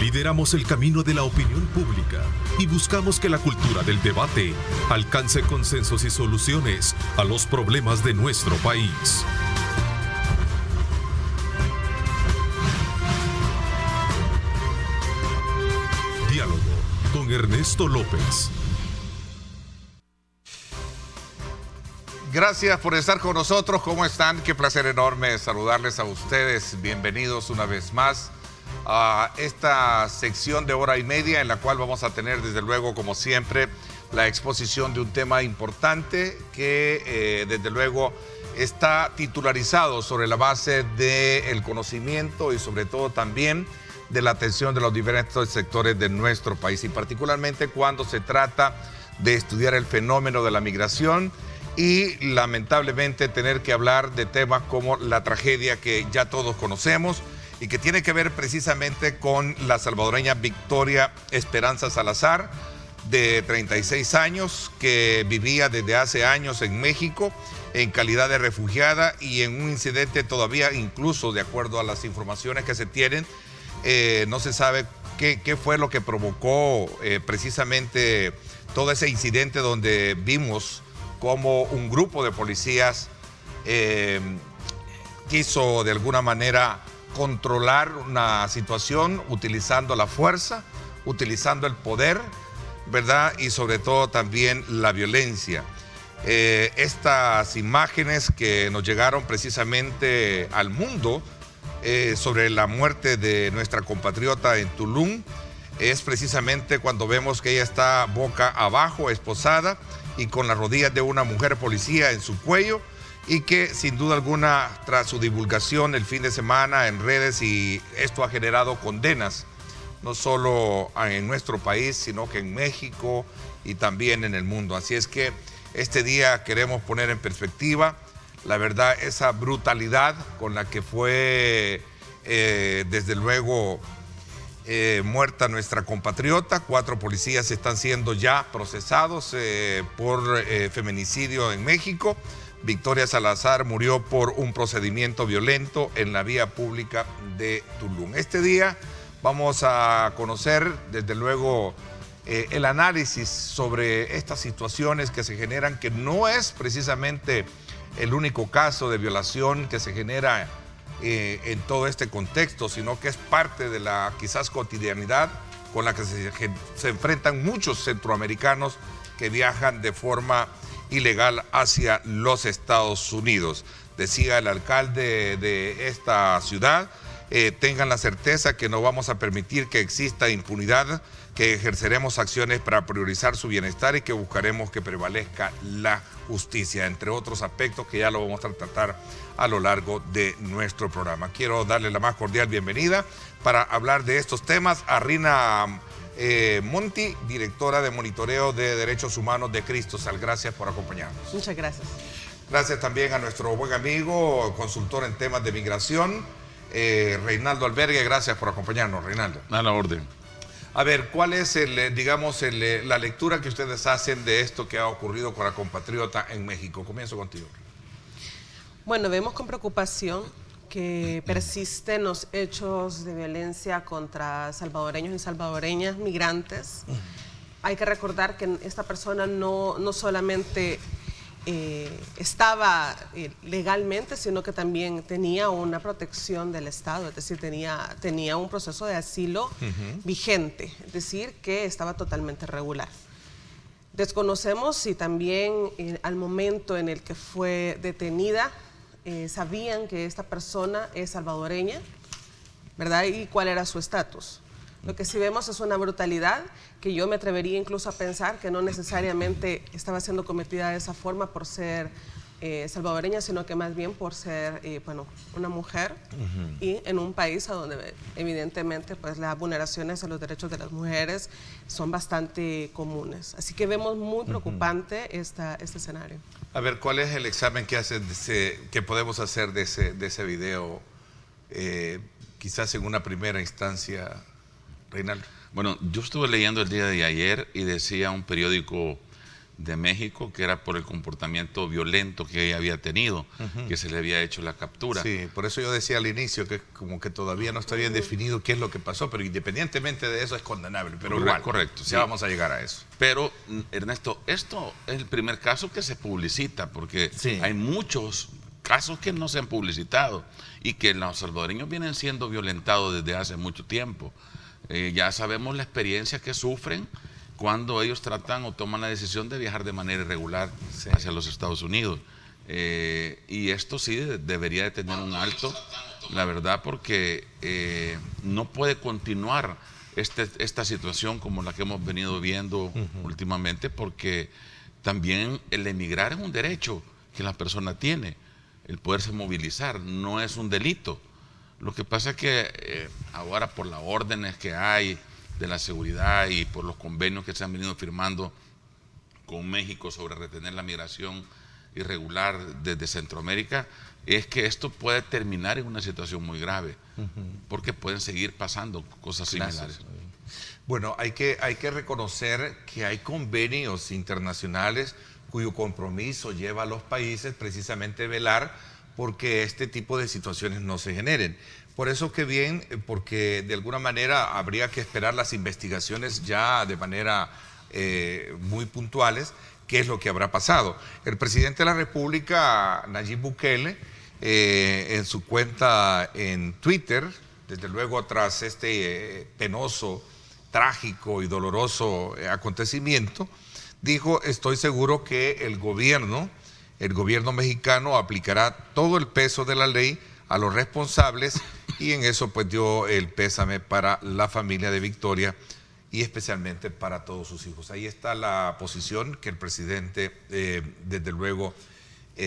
Lideramos el camino de la opinión pública y buscamos que la cultura del debate alcance consensos y soluciones a los problemas de nuestro país. Diálogo con Ernesto López. Gracias por estar con nosotros. ¿Cómo están? Qué placer enorme saludarles a ustedes. Bienvenidos una vez más a esta sección de hora y media en la cual vamos a tener, desde luego, como siempre, la exposición de un tema importante que, desde luego, está titularizado sobre la base del conocimiento y, sobre todo, también de la atención de los diferentes sectores de nuestro país, y particularmente cuando se trata de estudiar el fenómeno de la migración y lamentablemente tener que hablar de temas como la tragedia que ya todos conocemos y que tiene que ver precisamente con la salvadoreña Victoria Esperanza Salazar, de 36 años, que vivía desde hace años en México en calidad de refugiada, y en un incidente todavía, incluso de acuerdo a las informaciones que se tienen, no se sabe qué fue lo que provocó precisamente todo ese incidente, donde vimos cómo un grupo de policías quiso de alguna manera controlar una situación utilizando la fuerza, utilizando el poder, ¿verdad? Y sobre todo también la violencia. Estas imágenes que nos llegaron precisamente al mundo sobre la muerte de nuestra compatriota en Tulum, es precisamente cuando vemos que ella está boca abajo, esposada, y con las rodillas de una mujer policía en su cuello, y que sin duda alguna, tras su divulgación el fin de semana en redes, y esto ha generado condenas, no solo en nuestro país, sino que en México y también en el mundo. Así es que este día queremos poner en perspectiva, la verdad, esa brutalidad con la que fue, desde luego, muerta nuestra compatriota. 4 policías están siendo ya procesados por feminicidio en México. Victoria Salazar murió por un procedimiento violento en la vía pública de Tulum. Este día vamos a conocer, desde luego, el análisis sobre estas situaciones que se generan, que no es precisamente el único caso de violación que se genera en todo este contexto, sino que es parte de la quizás cotidianidad con la que se enfrentan muchos centroamericanos que viajan de forma ilegal hacia los Estados Unidos. Decía el alcalde de esta ciudad, tengan la certeza que no vamos a permitir que exista impunidad, que ejerceremos acciones para priorizar su bienestar y que buscaremos que prevalezca la justicia, entre otros aspectos que ya lo vamos a tratar a lo largo de nuestro programa. Quiero darle la más cordial bienvenida para hablar de estos temas a Rina Monti, directora de Monitoreo de Derechos Humanos de Cristos. Gracias por acompañarnos. Muchas gracias. Gracias también a nuestro buen amigo, consultor en temas de migración, Reinaldo Albergue. Gracias por acompañarnos, Reinaldo. A la orden. A ver, ¿cuál es la lectura que ustedes hacen de esto que ha ocurrido con la compatriota en México? Comienzo contigo. Bueno, vemos con preocupación que persisten los hechos de violencia contra salvadoreños y salvadoreñas migrantes. Hay que recordar que esta persona no solamente estaba legalmente, sino que también tenía una protección del Estado, es decir, tenía un proceso de asilo vigente, es decir, que estaba totalmente regular. Desconocemos si también al momento en el que fue detenida sabían que esta persona es salvadoreña, ¿verdad? Y cuál era su estatus. Lo que sí vemos es una brutalidad que yo me atrevería incluso a pensar que no necesariamente estaba siendo cometida de esa forma por ser salvadoreña, sino que más bien por ser una mujer y en un país a donde evidentemente pues, las vulneraciones a los derechos de las mujeres son bastante comunes. Así que vemos muy preocupante este escenario. A ver, ¿cuál es el examen que podemos hacer de ese video? Quizás en una primera instancia, Reinaldo. Bueno, yo estuve leyendo el día de ayer y decía un periódico de México, que era por el comportamiento violento que ella había tenido, que se le había hecho la captura. Sí, por eso yo decía al inicio que como que todavía no está bien definido qué es lo que pasó, pero independientemente de eso es condenable. Pero igual, correcto, sí. Ya vamos a llegar a eso. Pero, Ernesto, esto es el primer caso que se publicita, porque hay muchos casos que no se han publicitado y que los salvadoreños vienen siendo violentados desde hace mucho tiempo. Ya sabemos la experiencia que sufren cuando ellos tratan o toman la decisión de viajar de manera irregular hacia los Estados Unidos. Y esto sí debería de tener un alto, la verdad, porque no puede continuar esta situación como la que hemos venido viendo últimamente, porque también el emigrar es un derecho que la persona tiene, el poderse movilizar, no es un delito. Lo que pasa es que ahora por las órdenes que hay de la seguridad y por los convenios que se han venido firmando con México sobre retener la migración irregular desde Centroamérica, es que esto puede terminar en una situación muy grave, porque pueden seguir pasando cosas similares. Bueno, hay que reconocer que hay convenios internacionales cuyo compromiso lleva a los países precisamente velar porque este tipo de situaciones no se generen. Por eso que bien, porque de alguna manera habría que esperar las investigaciones ya de manera muy puntuales, qué es lo que habrá pasado. El presidente de la República, Nayib Bukele, en su cuenta en Twitter, desde luego tras este penoso, trágico y doloroso acontecimiento, dijo: estoy seguro que el gobierno mexicano aplicará todo el peso de la ley a los responsables, y en eso pues dio el pésame para la familia de Victoria y especialmente para todos sus hijos. Ahí está la posición que el presidente desde luego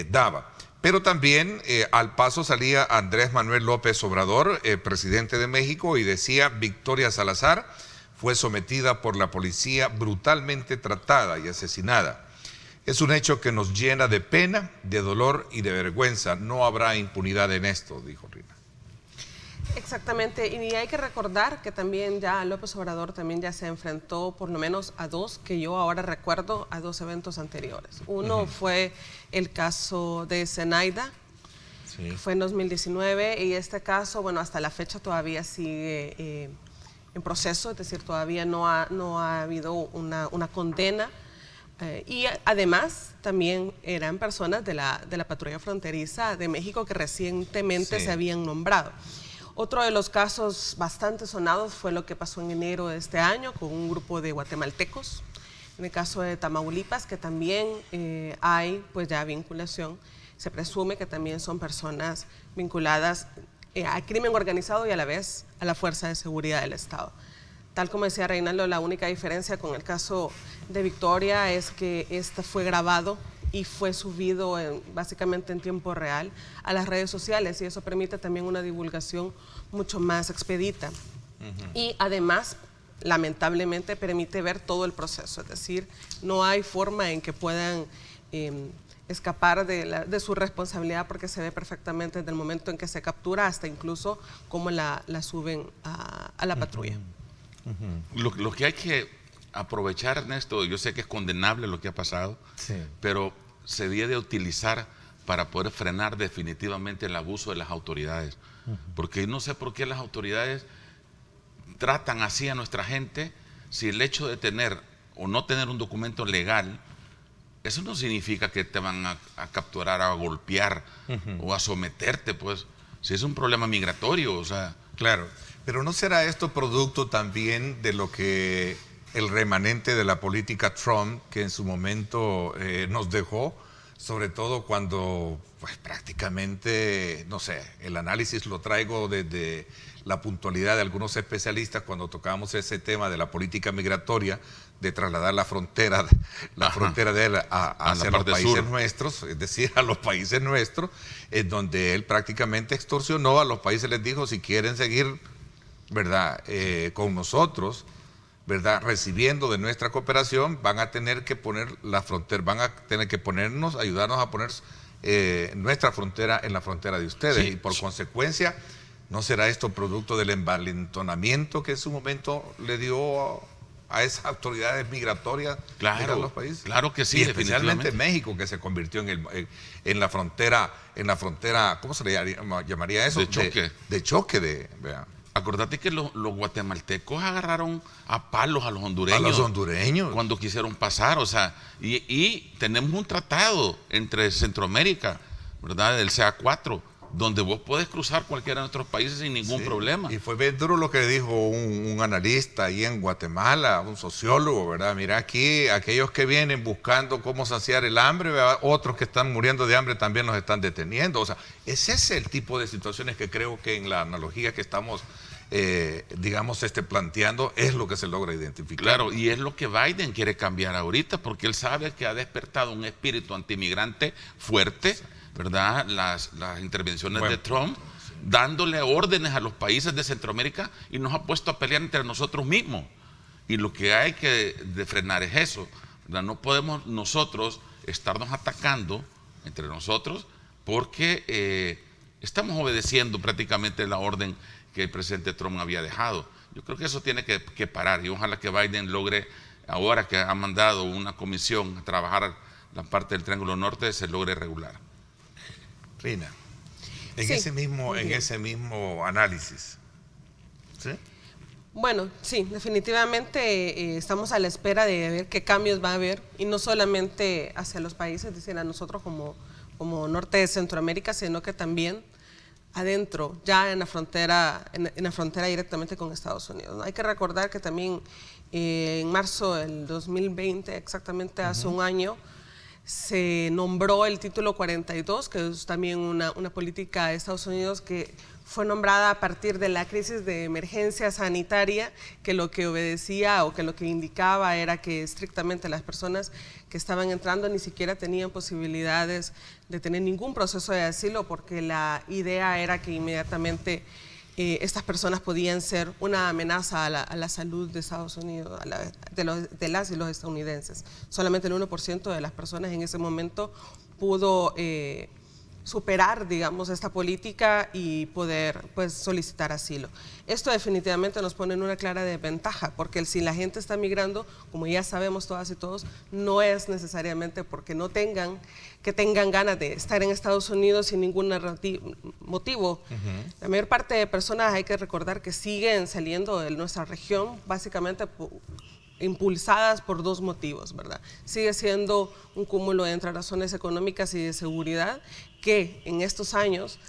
daba. Pero también al paso salía Andrés Manuel López Obrador, presidente de México, y decía: Victoria Salazar fue sometida por la policía, brutalmente tratada y asesinada. Es un hecho que nos llena de pena, de dolor y de vergüenza. No habrá impunidad en esto, dijo Rina. Exactamente, y hay que recordar que también ya López Obrador también ya se enfrentó por lo menos a dos, que yo ahora recuerdo, a dos eventos anteriores. Uno fue el caso de Zenaida, fue en 2019, y este caso, bueno, hasta la fecha todavía sigue en proceso, es decir, todavía no ha habido una condena. Y además también eran personas de la patrulla fronteriza de México que recientemente se habían nombrado. Otro de los casos bastante sonados fue lo que pasó en enero de este año con un grupo de guatemaltecos. En el caso de Tamaulipas, que también hay pues ya vinculación, se presume que también son personas vinculadas al crimen organizado y a la vez a la Fuerza de Seguridad del Estado. Tal como decía Reinaldo, la única diferencia con el caso de Victoria es que este fue grabado y fue subido básicamente en tiempo real a las redes sociales, y eso permite también una divulgación mucho más expedita. Y además, lamentablemente, permite ver todo el proceso, es decir, no hay forma en que puedan escapar de su responsabilidad, porque se ve perfectamente desde el momento en que se captura hasta incluso cómo la suben a la patrulla. Lo que hay que aprovechar, Ernesto, yo sé que es condenable lo que ha pasado, pero se debe de utilizar para poder frenar definitivamente el abuso de las autoridades. Porque no sé por qué las autoridades tratan así a nuestra gente, si el hecho de tener o no tener un documento legal, eso no significa que te van a capturar, a golpear o a someterte, pues, si es un problema migratorio, o sea. Claro, pero ¿no será esto producto también de lo que el remanente de la política Trump, que en su momento nos dejó, sobre todo cuando pues prácticamente, no sé, el análisis lo traigo desde la puntualidad de algunos especialistas cuando tocamos ese tema de la política migratoria, de trasladar la frontera de él hacia los países nuestros, es decir, a los países nuestros, en donde él prácticamente extorsionó a los países, les dijo: si quieren seguir, ¿verdad?, con nosotros, ¿verdad?, recibiendo de nuestra cooperación, van a tener que poner la frontera, van a tener que ayudarnos a poner nuestra frontera en la frontera de ustedes. Y por consecuencia, ¿no será esto producto del envalentonamiento que en su momento le dio a esas autoridades migratorias de los países. Claro que sí, y especialmente México, que se convirtió en la frontera, ¿cómo se le llamaría eso? De choque. De choque, ¿verdad? Acordate que los guatemaltecos agarraron a palos a los hondureños. A los hondureños. Cuando quisieron pasar, o sea, y tenemos un tratado entre Centroamérica, ¿verdad? Del CA4, donde vos podés cruzar cualquiera de nuestros países sin ningún problema. Y fue bien duro lo que dijo un analista ahí en Guatemala, un sociólogo, ¿verdad? Mira aquí, aquellos que vienen buscando cómo saciar el hambre, ¿verdad? Otros que están muriendo de hambre también los están deteniendo. O sea, ese es el tipo de situaciones que creo que en la analogía que estamos, planteando, es lo que se logra identificar. Claro, y es lo que Biden quiere cambiar ahorita, porque él sabe que ha despertado un espíritu antimigrante fuerte, ¿verdad? Las intervenciones de Trump, dándole órdenes a los países de Centroamérica, y nos ha puesto a pelear entre nosotros mismos. Y lo que hay que frenar es eso, ¿verdad? No podemos nosotros estarnos atacando entre nosotros, porque estamos obedeciendo prácticamente la orden que el presidente Trump había dejado. Yo creo que eso tiene que parar, y ojalá que Biden logre, ahora que ha mandado una comisión a trabajar la parte del Triángulo Norte, se logre regular. Rina, en ese mismo análisis, ¿sí? Bueno, sí, definitivamente estamos a la espera de ver qué cambios va a haber, y no solamente hacia los países, es decir, a nosotros como norte de Centroamérica, sino que también adentro, ya en la frontera directamente con Estados Unidos, ¿no? Hay que recordar que también en marzo del 2020, exactamente hace un año, se nombró el título 42, que es también una política de Estados Unidos que fue nombrada a partir de la crisis de emergencia sanitaria, que lo que obedecía o que lo que indicaba era que estrictamente las personas que estaban entrando ni siquiera tenían posibilidades de tener ningún proceso de asilo, porque la idea era que inmediatamente estas personas podían ser una amenaza a la salud de Estados Unidos, de las y los estadounidenses. Solamente el 1% de las personas en ese momento pudo superar, digamos, esta política y poder, pues, solicitar asilo. Esto definitivamente nos pone en una clara desventaja, porque si la gente está migrando, como ya sabemos todas y todos, no es necesariamente porque tengan ganas de estar en Estados Unidos sin ningún motivo. La mayor parte de personas, hay que recordar, que siguen saliendo de nuestra región básicamente impulsadas por dos motivos, ¿verdad? Sigue siendo un cúmulo entre razones económicas y de seguridad, que en estos años,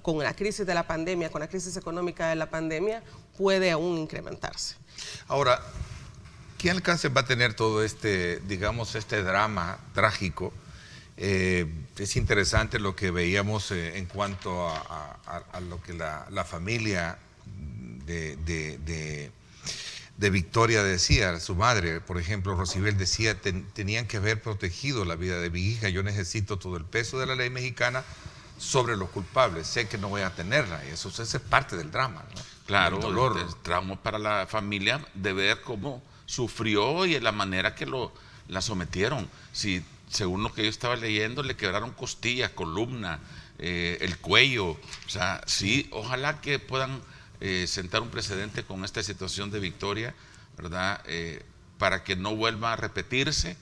con la crisis de la pandemia, con la crisis económica de la pandemia, puede aún incrementarse. Ahora, ¿qué alcance va a tener todo este drama trágico? Es interesante lo que veíamos en cuanto a lo que la familia de Victoria decía, su madre, por ejemplo, Rosibel decía, tenían que haber protegido la vida de mi hija, yo necesito todo el peso de la ley mexicana sobre los culpables, sé que no voy a tenerla, y eso es parte del drama, ¿no? Claro, el dolor. El trauma para la familia de ver cómo sufrió y de la manera que la sometieron. Si, según lo que yo estaba leyendo, le quebraron costillas, columna, el cuello, o sea, sí, ojalá que puedan sentar un precedente con esta situación de Victoria, ¿verdad? Para que no vuelva a repetirse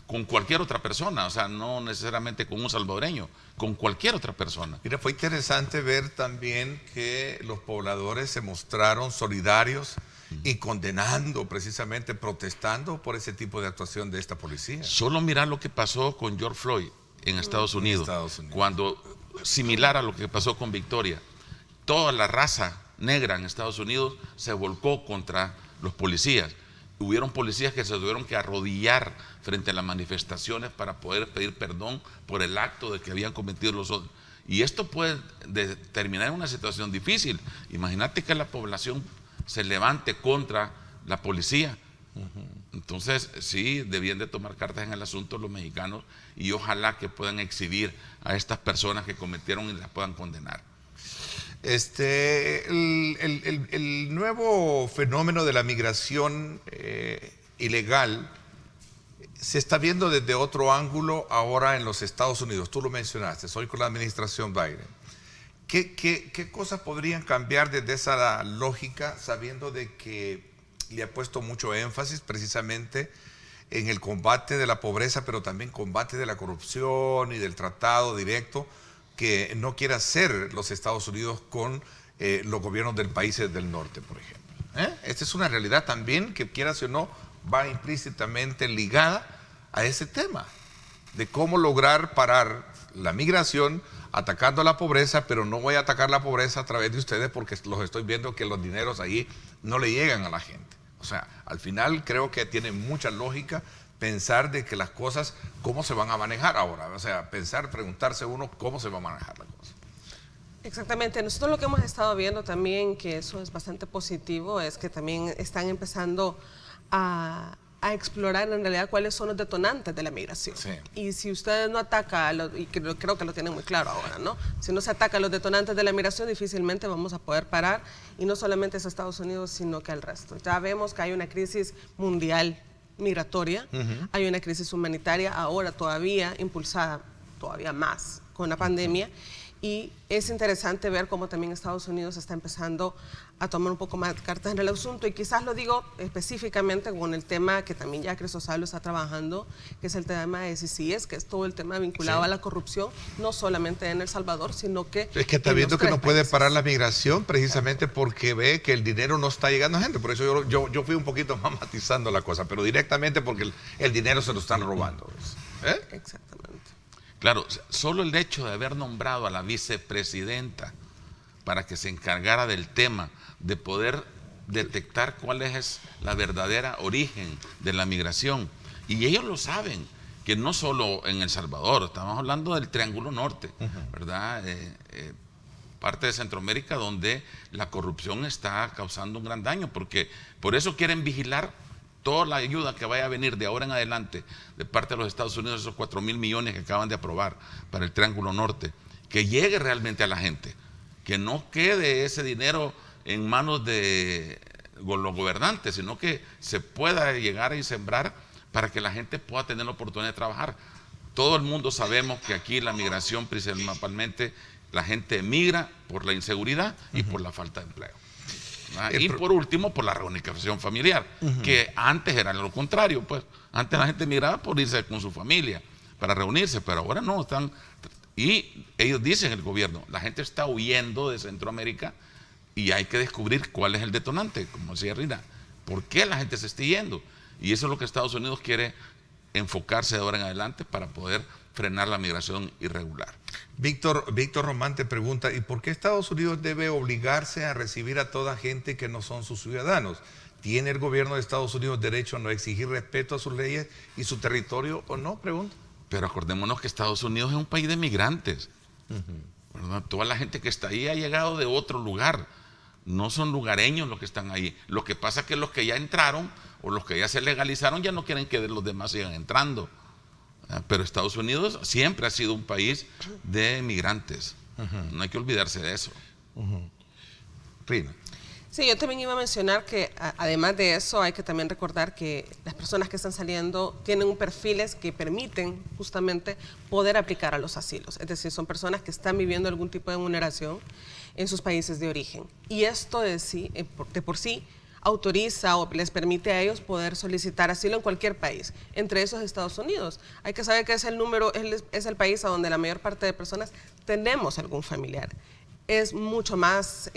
con cualquier otra persona, o sea, no necesariamente con un salvadoreño, con cualquier otra persona. Mira, fue interesante ver también que los pobladores se mostraron solidarios y condenando, precisamente protestando por ese tipo de actuación de esta policía. Solo mirar lo que pasó con George Floyd en Estados Unidos, cuando, similar a lo que pasó con Victoria, toda la raza negra en Estados Unidos se volcó contra los policías. Hubieron policías que se tuvieron que arrodillar frente a las manifestaciones para poder pedir perdón por el acto de que habían cometido los otros. Y esto puede terminar en una situación difícil. Imagínate que la población se levante contra la policía. Entonces, sí, debían de tomar cartas en el asunto los mexicanos, y ojalá que puedan exhibir a estas personas que cometieron y las puedan condenar. El nuevo fenómeno de la migración ilegal se está viendo desde otro ángulo ahora en los Estados Unidos. Tú lo mencionaste, hoy con la administración Biden. ¿Qué cosas podrían cambiar desde esa lógica, sabiendo de que le ha puesto mucho énfasis precisamente en el combate de la pobreza, pero también combate de la corrupción y del tratado directo que no quiere hacer los Estados Unidos con los gobiernos del países del norte, por ejemplo. Esta es una realidad también que, quieras o no, va implícitamente ligada a ese tema de cómo lograr parar la migración atacando la pobreza, pero no voy a atacar la pobreza a través de ustedes porque los estoy viendo que los dineros ahí no le llegan a la gente. O sea, al final creo que tiene mucha lógica pensar de que las cosas, ¿cómo se van a manejar ahora? O sea, preguntarse uno cómo se va a manejar la cosa. Exactamente. Nosotros lo que hemos estado viendo también, que eso es bastante positivo, es que también están empezando a explorar en realidad cuáles son los detonantes de la migración. Sí. Y si usted no ataca, y creo que lo tienen muy claro ahora, ¿no? Si no se ataca los detonantes de la migración, difícilmente vamos a poder parar, y no solamente es Estados Unidos, sino que el resto. Ya vemos que hay una crisis mundial migratoria, hay una crisis humanitaria ahora todavía impulsada, todavía más, con la pandemia, y es interesante ver cómo también Estados Unidos está empezando a tomar un poco más cartas en el asunto, y quizás lo digo específicamente con el tema que también ya Crisósalo está trabajando, que es el tema de CCS, que es todo el tema vinculado a la corrupción, no solamente en El Salvador, sino que es que está viendo que no puede parar la migración precisamente porque ve que el dinero no está llegando a gente. Por eso yo fui un poquito más matizando la cosa, pero directamente porque el dinero se lo están robando. Exactamente. Claro, solo el hecho de haber nombrado a la vicepresidenta para que se encargara del tema, de poder detectar cuál es la verdadera origen de la migración. Y ellos lo saben, que no solo en El Salvador, estamos hablando del Triángulo Norte, ¿verdad? Parte de Centroamérica donde la corrupción está causando un gran daño, porque por eso quieren vigilar toda la ayuda que vaya a venir de ahora en adelante de parte de los Estados Unidos, esos 4.000 millones que acaban de aprobar para el Triángulo Norte, que llegue realmente a la gente, que no quede ese dinero en manos de los gobernantes, sino que se pueda llegar y sembrar para que la gente pueda tener la oportunidad de trabajar. Todo el mundo sabemos que aquí la migración, principalmente, la gente emigra por la inseguridad y por la falta de empleo. Y por último, por la reunificación familiar, que antes era lo contrario, pues antes la gente migraba por irse con su familia, para reunirse, pero ahora no, están, y ellos dicen, el gobierno, la gente está huyendo de Centroamérica y hay que descubrir cuál es el detonante, como decía Rina, por qué la gente se está yendo, y eso es lo que Estados Unidos quiere enfocarse de ahora en adelante para poder frenar la migración irregular. Víctor Román te pregunta, ¿y por qué Estados Unidos debe obligarse a recibir a toda gente que no son sus ciudadanos? ¿Tiene el gobierno de Estados Unidos derecho a no exigir respeto a sus leyes y su territorio o no? Pregunta. Pero acordémonos que Estados Unidos es un país de migrantes. Toda la gente que está ahí ha llegado de otro lugar. No son lugareños los que están ahí. Lo que pasa es que los que ya entraron o los que ya se legalizaron ya no quieren que los demás sigan entrando. Pero Estados Unidos siempre ha sido un país de migrantes. No hay que olvidarse de eso. Rina. Sí, yo también iba a mencionar que además de eso hay que también recordar que las personas que están saliendo tienen un perfiles que permiten justamente poder aplicar a los asilos. Es decir, son personas que están viviendo algún tipo de vulneración en sus países de origen. Y esto de por sí autoriza o les permite a ellos poder solicitar asilo en cualquier país, entre esos Estados Unidos. Hay que saber que es el país a donde la mayor parte de personas tenemos algún familiar. Es mucho más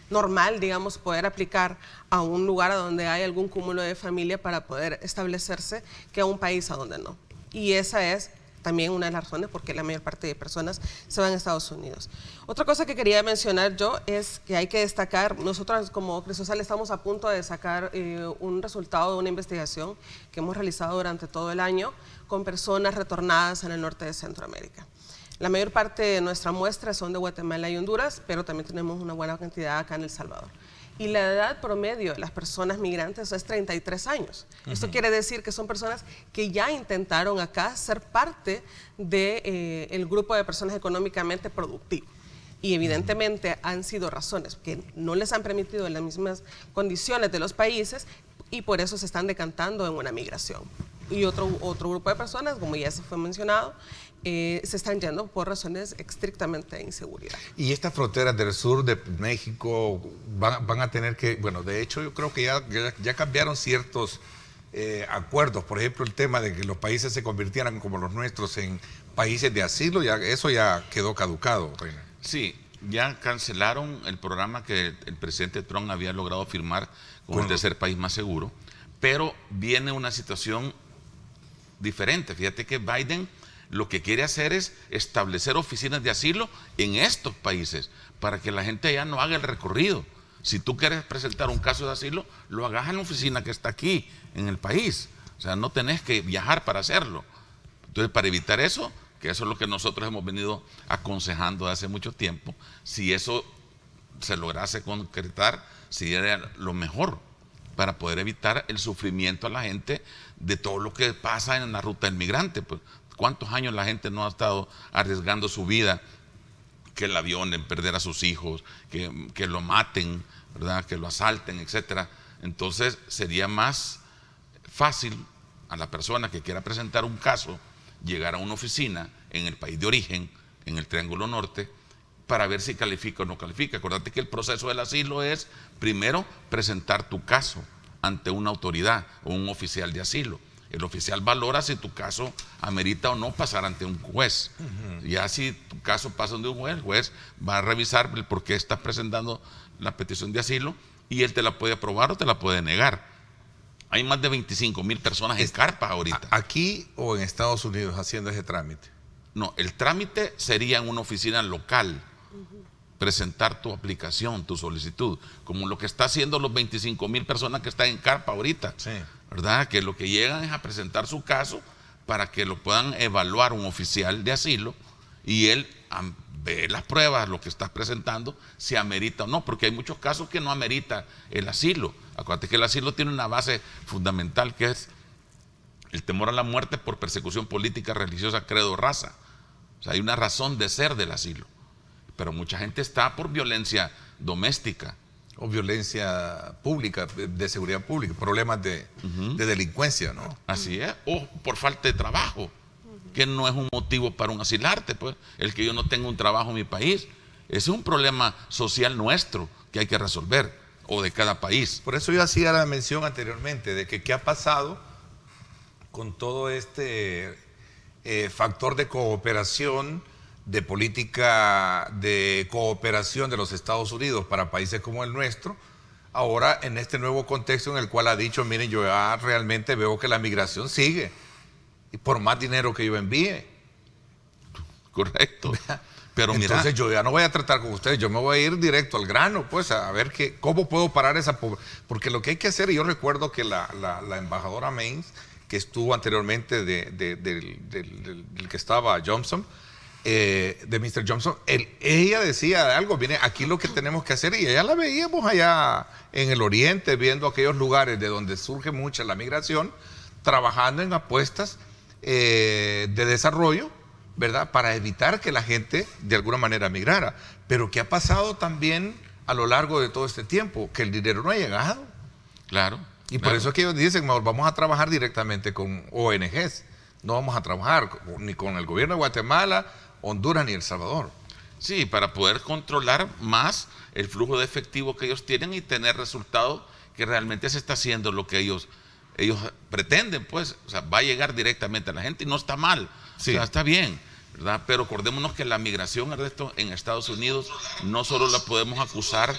normal, digamos, poder aplicar a un lugar a donde hay algún cúmulo de familia para poder establecerse que a un país a donde no. Y esa es también una de las razones por qué la mayor parte de personas se van a Estados Unidos. Otra cosa que quería mencionar yo es que hay que destacar, nosotros como Crisósalo estamos a punto de sacar un resultado de una investigación que hemos realizado durante todo el año con personas retornadas en el norte de Centroamérica. La mayor parte de nuestra muestra son de Guatemala y Honduras, pero también tenemos una buena cantidad acá en El Salvador. Y la edad promedio de las personas migrantes es 33 años. Esto quiere decir que son personas que ya intentaron acá ser parte del grupo de personas económicamente productivas. Y evidentemente han sido razones que no les han permitido en las mismas condiciones de los países y por eso se están decantando en una migración. y otro grupo de personas, como ya se fue mencionado, se están yendo por razones estrictamente de inseguridad. Y estas fronteras del sur de México van a tener que, bueno, de hecho yo creo que ya cambiaron ciertos acuerdos, por ejemplo el tema de que los países se convirtieran como los nuestros en países de asilo, eso ya quedó caducado, Reina. Sí, ya cancelaron el programa que el presidente Trump había logrado firmar con el tercer país más seguro, pero viene una situación diferente. Fíjate que Biden lo que quiere hacer es establecer oficinas de asilo en estos países para que la gente ya no haga el recorrido. Si tú quieres presentar un caso de asilo, lo hagas en la oficina que está aquí, en el país. O sea, no tenés que viajar para hacerlo. Entonces, para evitar eso, que eso es lo que nosotros hemos venido aconsejando hace mucho tiempo, si eso se lograse concretar, sería lo mejor para poder evitar el sufrimiento a la gente de todo lo que pasa en la ruta del migrante. Pues, ¿cuántos años la gente no ha estado arriesgando su vida? Que la violen, perder a sus hijos, que lo maten, ¿verdad? Que lo asalten, etcétera. Entonces sería más fácil a la persona que quiera presentar un caso llegar a una oficina en el país de origen, en el Triángulo Norte, para ver si califica o no califica. Acuérdate que el proceso del asilo es primero presentar tu caso ante una autoridad o un oficial de asilo. El oficial valora si tu caso amerita o no pasar ante un juez. Ya si tu caso pasa ante un juez, el juez va a revisar el por qué estás presentando la petición de asilo y él te la puede aprobar o te la puede negar. Hay más de 25,000 personas en carpas ahorita. ¿Aquí o en Estados Unidos haciendo ese trámite? No, el trámite sería en una oficina local. Presentar tu aplicación, tu solicitud, como lo que está haciendo los 25,000 personas que están en carpa ahorita, sí, ¿verdad? Que lo que llegan es a presentar su caso para que lo puedan evaluar un oficial de asilo y él ve las pruebas, lo que estás presentando, si amerita o no, porque hay muchos casos que no amerita el asilo. Acuérdate que el asilo tiene una base fundamental que es el temor a la muerte por persecución política, religiosa, credo o raza. O sea, hay una razón de ser del asilo. Pero mucha gente está por violencia doméstica. O violencia pública, de seguridad pública, problemas de delincuencia, ¿no? Así es, o por falta de trabajo, que no es un motivo para un asilarte, pues, el que yo no tenga un trabajo en mi país. Ese es un problema social nuestro que hay que resolver, o de cada país. Por eso yo hacía la mención anteriormente de que qué ha pasado con todo este factor de cooperación, de política de cooperación de los Estados Unidos para países como el nuestro, ahora en este nuevo contexto en el cual ha dicho, miren, yo ya realmente veo que la migración sigue, y por más dinero que yo envíe. Correcto. Pero entonces yo ya no voy a tratar con ustedes, yo me voy a ir directo al grano, pues a ver cómo puedo parar esa pobreza. Porque lo que hay que hacer, y yo recuerdo que la embajadora Maines, que estuvo anteriormente del que estaba Johnson, de Mr. Johnson, ella decía algo, viene aquí lo que tenemos que hacer, y ella la veíamos allá en el oriente, viendo aquellos lugares de donde surge mucha la migración, trabajando en apuestas de desarrollo, ¿verdad? Para evitar que la gente de alguna manera migrara. Pero ¿qué ha pasado también a lo largo de todo este tiempo? Que el dinero no ha llegado. Claro. Y por eso es que ellos dicen, mejor vamos a trabajar directamente con ONGs, no vamos a trabajar ni con el gobierno de Guatemala, Honduras ni El Salvador. Sí, para poder controlar más el flujo de efectivo que ellos tienen y tener resultados que realmente se está haciendo lo que ellos pretenden, pues. O sea, va a llegar directamente a la gente y no está mal, sí. O sea, está bien, ¿verdad? Pero acordémonos que la migración, Ernesto, en Estados Unidos no solo la podemos acusar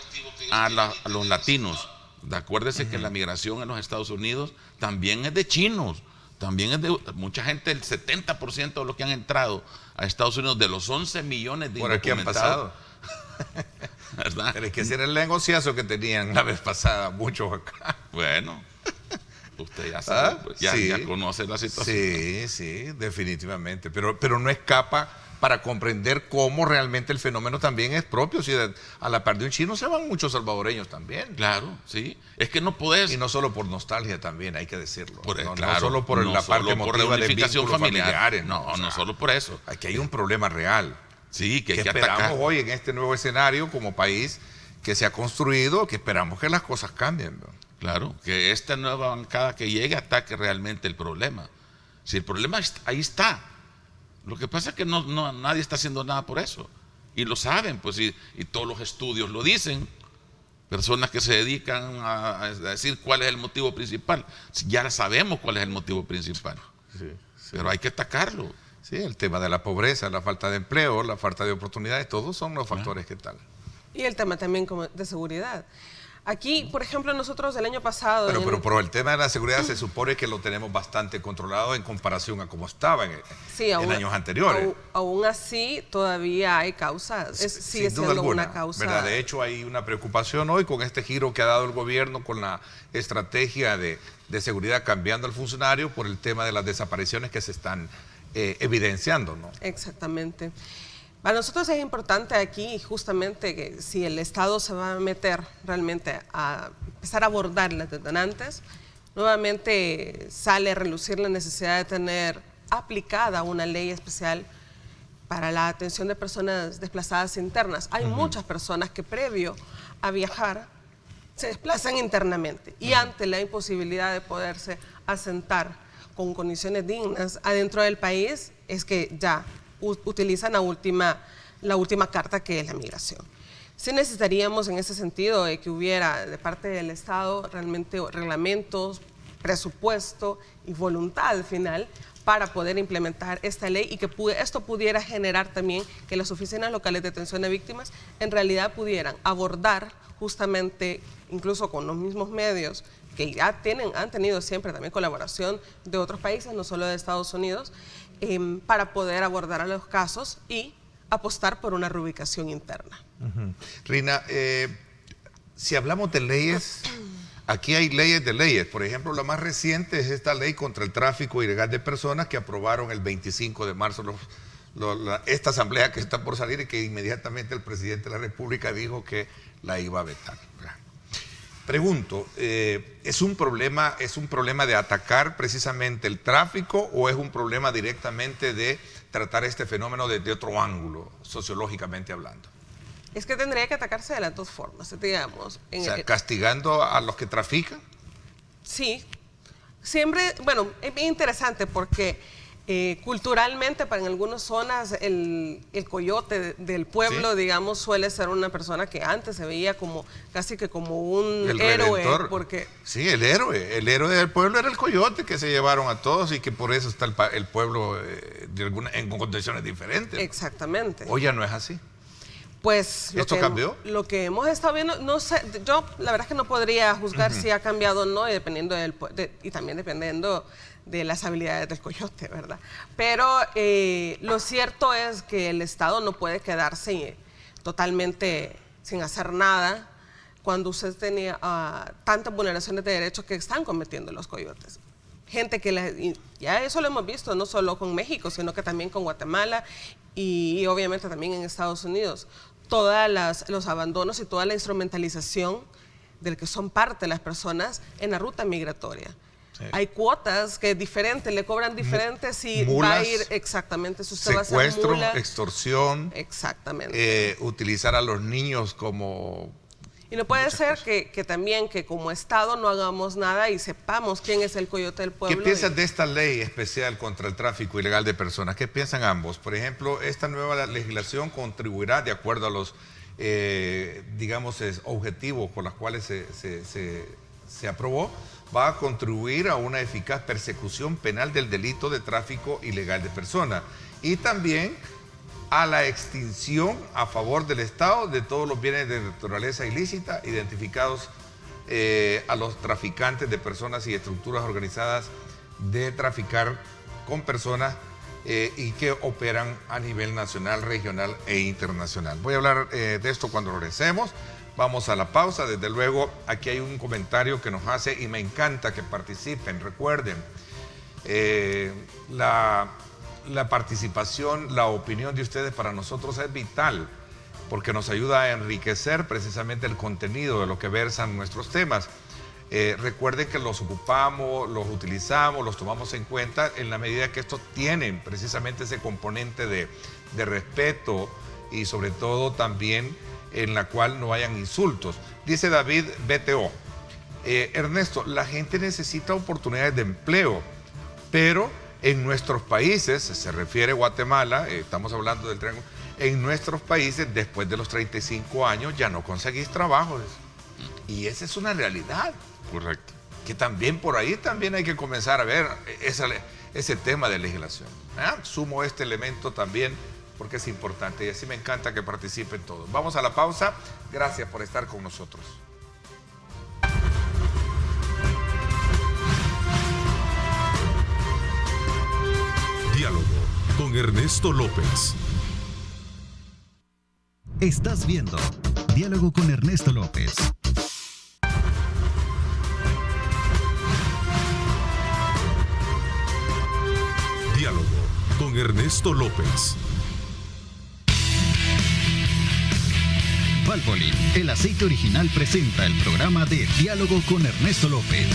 a los latinos. Acuérdese que la migración en los Estados Unidos también es de chinos. También es de mucha gente, el 70% de los que han entrado a Estados Unidos, de los 11 millones de Por indocumentados. aquí han pasado. ¿Verdad? Pero es que ese era el negociazo que tenían la vez pasada, muchos acá. Bueno, usted ya sabe, pues, ya conoce la situación. Sí, definitivamente. Pero no escapa para comprender cómo realmente el fenómeno también es propio. Si a la par de un chino se van muchos salvadoreños también. Claro, sí. Es que no podés. Y no solo por nostalgia también, hay que decirlo. Claro, no solo por la parte emotiva de vínculos familiares. No solo por eso. Aquí hay un problema real. Sí, que hay que esperamos atacar. Hoy en este nuevo escenario como país que se ha construido, que esperamos que las cosas cambien, ¿no? Claro, que esta nueva bancada que llegue ataque realmente el problema. Si el problema ahí está. Lo que pasa es que nadie está haciendo nada por eso. Y lo saben, pues, y todos los estudios lo dicen. Personas que se dedican a decir cuál es el motivo principal. Ya sabemos cuál es el motivo principal. Sí. Pero hay que atacarlo. Sí, el tema de la pobreza, la falta de empleo, la falta de oportunidades, todos son los factores que tal. Y el tema también de seguridad. Aquí, por ejemplo, nosotros el año pasado... Pero el tema de la seguridad se supone que lo tenemos bastante controlado en comparación a cómo estaba en años anteriores. Aún así, todavía hay causas. Sigue siendo una causa. ¿Verdad? De hecho, hay una preocupación hoy con este giro que ha dado el gobierno con la estrategia de seguridad cambiando al funcionario por el tema de las desapariciones que se están evidenciando, ¿no? Exactamente. Para nosotros es importante aquí justamente que si el Estado se va a meter realmente a empezar a abordar las detonantes, nuevamente sale a relucir la necesidad de tener aplicada una ley especial para la atención de personas desplazadas internas. Hay muchas personas que previo a viajar se desplazan internamente y ante la imposibilidad de poderse asentar con condiciones dignas adentro del país es que ya utilizan la última carta, que es la migración. Sí necesitaríamos en ese sentido de que hubiera de parte del Estado realmente reglamentos, presupuesto y voluntad al final para poder implementar esta ley y que esto pudiera generar también que las oficinas locales de atención a víctimas en realidad pudieran abordar justamente, incluso con los mismos medios que ya han tenido siempre también colaboración de otros países, no solo de Estados Unidos, para poder abordar a los casos y apostar por una reubicación interna. Rina, si hablamos de leyes, aquí hay leyes de leyes. Por ejemplo, la más reciente es esta ley contra el tráfico ilegal de personas que aprobaron el 25 de marzo esta asamblea que está por salir y que inmediatamente el presidente de la República dijo que la iba a vetar. Pregunto, ¿es un problema de atacar precisamente el tráfico o es un problema directamente de tratar este fenómeno desde otro ángulo, sociológicamente hablando? Es que tendría que atacarse de las dos formas, digamos. ¿Castigando a los que trafican? Sí. Siempre, bueno, es bien interesante porque culturalmente para en algunas zonas el coyote del pueblo, ¿sí? Digamos, suele ser una persona que antes se veía como casi que como un héroe. Porque sí, el héroe del pueblo era el coyote que se llevaron a todos y que por eso está el pueblo en condiciones diferentes. Exactamente. Hoy ya no es así. Pues ¿esto cambió? Lo que hemos estado viendo, no sé, yo la verdad es que no podría juzgar si ha cambiado o no, dependiendo y también dependiendo de las habilidades del coyote, ¿verdad? Pero lo cierto es que el Estado no puede quedarse totalmente sin hacer nada cuando usted tenía tantas vulneraciones de derechos que están cometiendo los coyotes. Gente que ya eso lo hemos visto, no solo con México, sino que también con Guatemala y obviamente también en Estados Unidos. Todos los abandonos y toda la instrumentalización del que son parte las personas en la ruta migratoria. Sí. Hay cuotas que le cobran diferente si mulas, va a ir exactamente, si usted secuestro, va a ser mula, extorsión, exactamente. Utilizar a los niños como... Y no puede ser que también que como Estado no hagamos nada y sepamos quién es el coyote del pueblo. ¿Qué piensas de esta ley especial contra el tráfico ilegal de personas? ¿Qué piensan ambos? Por ejemplo, esta nueva legislación contribuirá, de acuerdo a los, digamos, objetivos con los cuales se aprobó, va a contribuir a una eficaz persecución penal del delito de tráfico ilegal de personas y también a la extinción a favor del Estado de todos los bienes de naturaleza ilícita identificados a los traficantes de personas y estructuras organizadas de traficar con personas y que operan a nivel nacional, regional e internacional. Voy a hablar de esto cuando regresemos. Vamos a la pausa. Desde luego, aquí hay un comentario que nos hace y me encanta que participen. Recuerden, la participación, la opinión de ustedes para nosotros es vital porque nos ayuda a enriquecer precisamente el contenido de lo que versan nuestros temas. Recuerden que los ocupamos, los utilizamos, los tomamos en cuenta en la medida que estos tienen precisamente ese componente de respeto y sobre todo también en la cual no hayan insultos. Dice David BTO, Ernesto, la gente necesita oportunidades de empleo, pero en nuestros países, se refiere Guatemala, estamos hablando del triángulo, en nuestros países después de los 35 años ya no conseguís trabajo. Y esa es una realidad. Correcto. Que también por ahí también hay que comenzar a ver ese tema de legislación. Sumo este elemento también porque es importante y así me encanta que participen todos. Vamos a la pausa. Gracias por estar con nosotros. Diálogo con Ernesto López. Estás viendo Diálogo con Ernesto López. Diálogo con Ernesto López. Valvoline, el aceite original, presenta el programa de Diálogo con Ernesto López.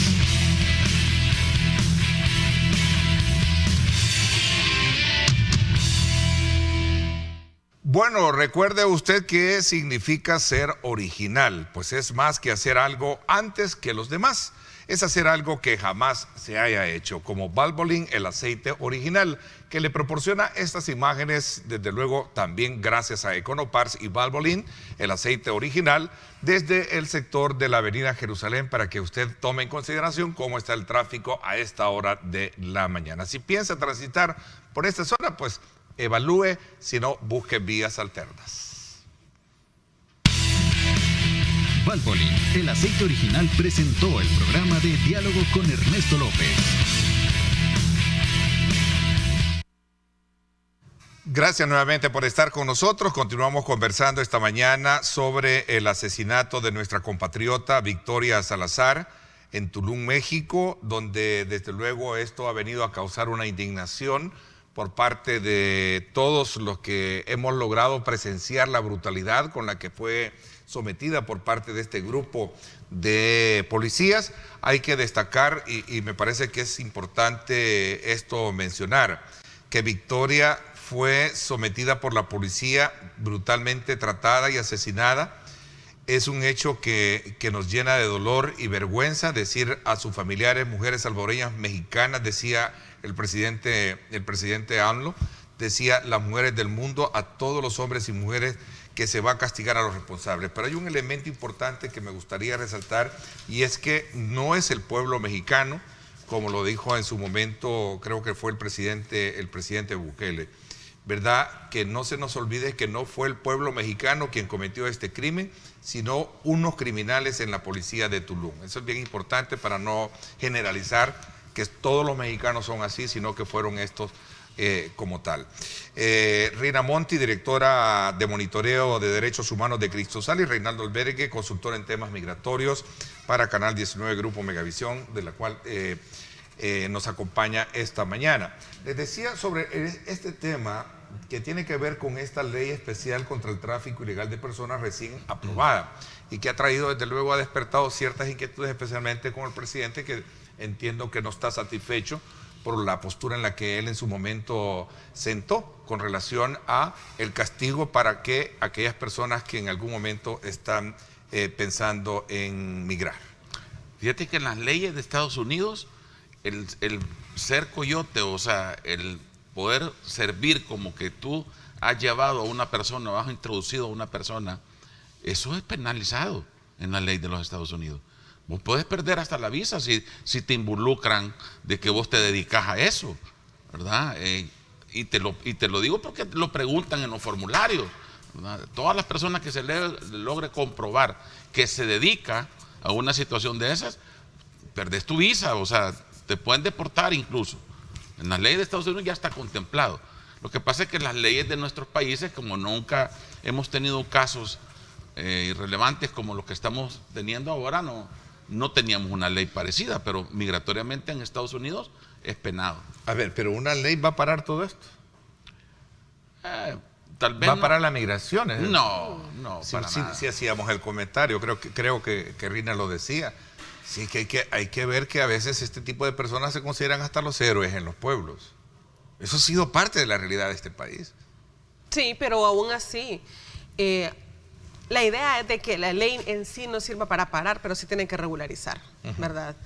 Bueno, recuerde usted qué significa ser original. Pues es más que hacer algo antes que los demás. Es hacer algo que jamás se haya hecho, como Valvoline, el aceite original, que le proporciona estas imágenes, desde luego también gracias a Econoparts y Valvoline, el aceite original, desde el sector de la avenida Jerusalén, para que usted tome en consideración cómo está el tráfico a esta hora de la mañana. Si piensa transitar por esta zona, pues evalúe, si no, busque vías alternas. Valvoline, el aceite original, presentó el programa de Diálogo con Ernesto López. Gracias nuevamente por estar con nosotros. Continuamos conversando esta mañana sobre el asesinato de nuestra compatriota Victoria Salazar en Tulum, México, donde desde luego esto ha venido a causar una indignación por parte de todos los que hemos logrado presenciar la brutalidad con la que fue sometida por parte de este grupo de policías. Hay que destacar, y me parece que es importante esto mencionar, que Victoria fue sometida por la policía, brutalmente tratada y asesinada. Es un hecho que nos llena de dolor y vergüenza decir a sus familiares, mujeres salvadoreñas mexicanas, decía el presidente AMLO, decía las mujeres del mundo, a todos los hombres y mujeres, que se va a castigar a los responsables. Pero hay un elemento importante que me gustaría resaltar, y es que no es el pueblo mexicano, como lo dijo en su momento, creo que fue el presidente Bukele, ¿verdad? Que no se nos olvide que no fue el pueblo mexicano quien cometió este crimen, sino unos criminales en la policía de Tulum. Eso es bien importante para no generalizar que todos los mexicanos son así, sino que fueron estos como tal. Rina Monti, directora de monitoreo de derechos humanos de Cristosal, y Reinaldo Albergue, consultor en temas migratorios para Canal 19 Grupo Megavisión, de la cual nos acompaña esta mañana. Les decía sobre este tema que tiene que ver con esta ley especial contra el tráfico ilegal de personas recién aprobada y que ha traído, desde luego, ha despertado ciertas inquietudes, especialmente con el presidente, que entiendo que no está satisfecho por la postura en la que él en su momento sentó con relación a el castigo para que aquellas personas que en algún momento están pensando en migrar. Fíjate que en las leyes de Estados Unidos, el ser coyote, o sea, el poder servir como que tú has llevado a una persona o has introducido a una persona, eso es penalizado en la ley de los Estados Unidos. Vos podés perder hasta la visa si te involucran de que vos te dedicas a eso, ¿verdad? Y te lo digo porque lo preguntan en los formularios, ¿verdad? Todas las personas que se logre comprobar que se dedica a una situación de esas, perdés tu visa, o sea, te pueden deportar incluso. En las leyes de Estados Unidos ya está contemplado. Lo que pasa es que las leyes de nuestros países, como nunca hemos tenido casos irrelevantes como los que estamos teniendo ahora, no teníamos una ley parecida, pero migratoriamente en Estados Unidos es penado. A ver, pero ¿una ley va a parar todo esto? Tal vez ¿Va a parar la migración? No, para nada. Sí hacíamos el comentario, creo que Rina lo decía. Sí, que hay que ver que a veces este tipo de personas se consideran hasta los héroes en los pueblos. Eso ha sido parte de la realidad de este país. Sí, pero aún así, La idea es de que la ley en sí no sirva para parar, pero sí tiene que regularizar, ¿verdad?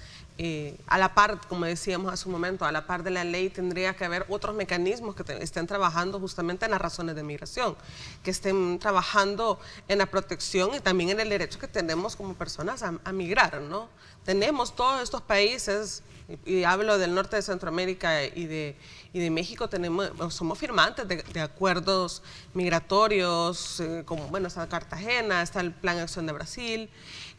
A la par, como decíamos hace un momento, a la par de la ley tendría que haber otros mecanismos que estén trabajando justamente en las razones de migración, que estén trabajando en la protección y también en el derecho que tenemos como personas a migrar, ¿no? Tenemos todos estos países, y hablo del norte de Centroamérica y de México, somos firmantes de acuerdos migratorios, como, bueno, está Cartagena, está el Plan Acción de Brasil,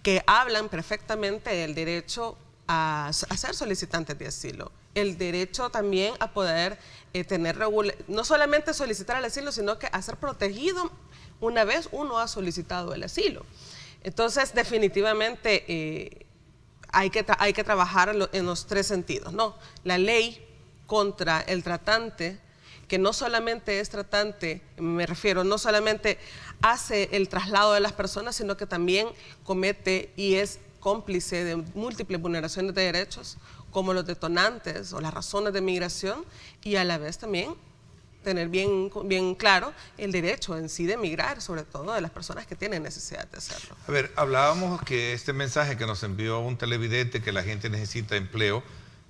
que hablan perfectamente del derecho a ser solicitantes de asilo, el derecho también a poder no solamente solicitar el asilo, sino que a ser protegido una vez uno ha solicitado el asilo. Entonces, definitivamente hay que trabajar en los tres sentidos, ¿no? La ley contra el tratante, que no solamente es tratante, me refiero, no solamente hace el traslado de las personas, sino que también comete y es cómplice de múltiples vulneraciones de derechos, como los detonantes o las razones de migración, y a la vez también tener bien claro el derecho en sí de migrar, sobre todo de las personas que tienen necesidad de hacerlo. A ver, hablábamos que este mensaje que nos envió un televidente, que la gente necesita empleo,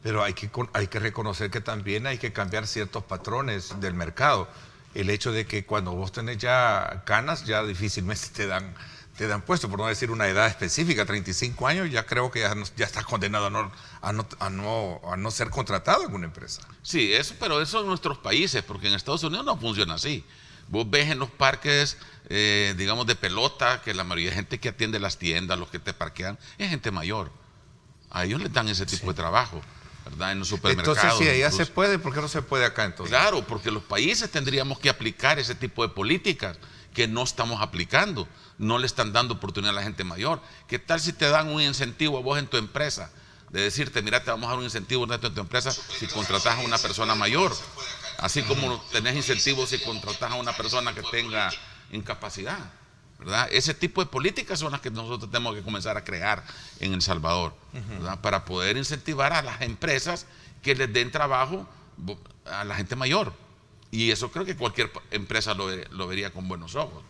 pero hay que reconocer que también hay que cambiar ciertos patrones del mercado. El hecho de que cuando vos tenés ya canas, ya difícilmente te dan puesto, por no decir una edad específica, 35 años, ya creo que ya estás condenado a no ser contratado en una empresa. Sí, pero eso en nuestros países, porque en Estados Unidos no funciona así. Vos ves en los parques, digamos, de pelota, que la mayoría de gente que atiende las tiendas, los que te parquean, es gente mayor. A ellos les dan ese tipo de trabajo, ¿verdad? En los supermercados. Entonces, si allá se puede, ¿por qué no se puede acá entonces? Claro, porque los países tendríamos que aplicar ese tipo de políticas que no estamos aplicando. No le están dando oportunidad a la gente mayor. ¿Qué tal si te dan un incentivo a vos en tu empresa? De decirte, mira, te vamos a dar un incentivo en tu empresa si contratas a una persona mayor. Así como tenés incentivos si contratas a una persona que tenga incapacidad, ¿verdad? Ese tipo de políticas son las que nosotros tenemos que comenzar a crear en El Salvador, ¿verdad? Para poder incentivar a las empresas que les den trabajo a la gente mayor. Y eso creo que cualquier empresa lo vería con buenos ojos.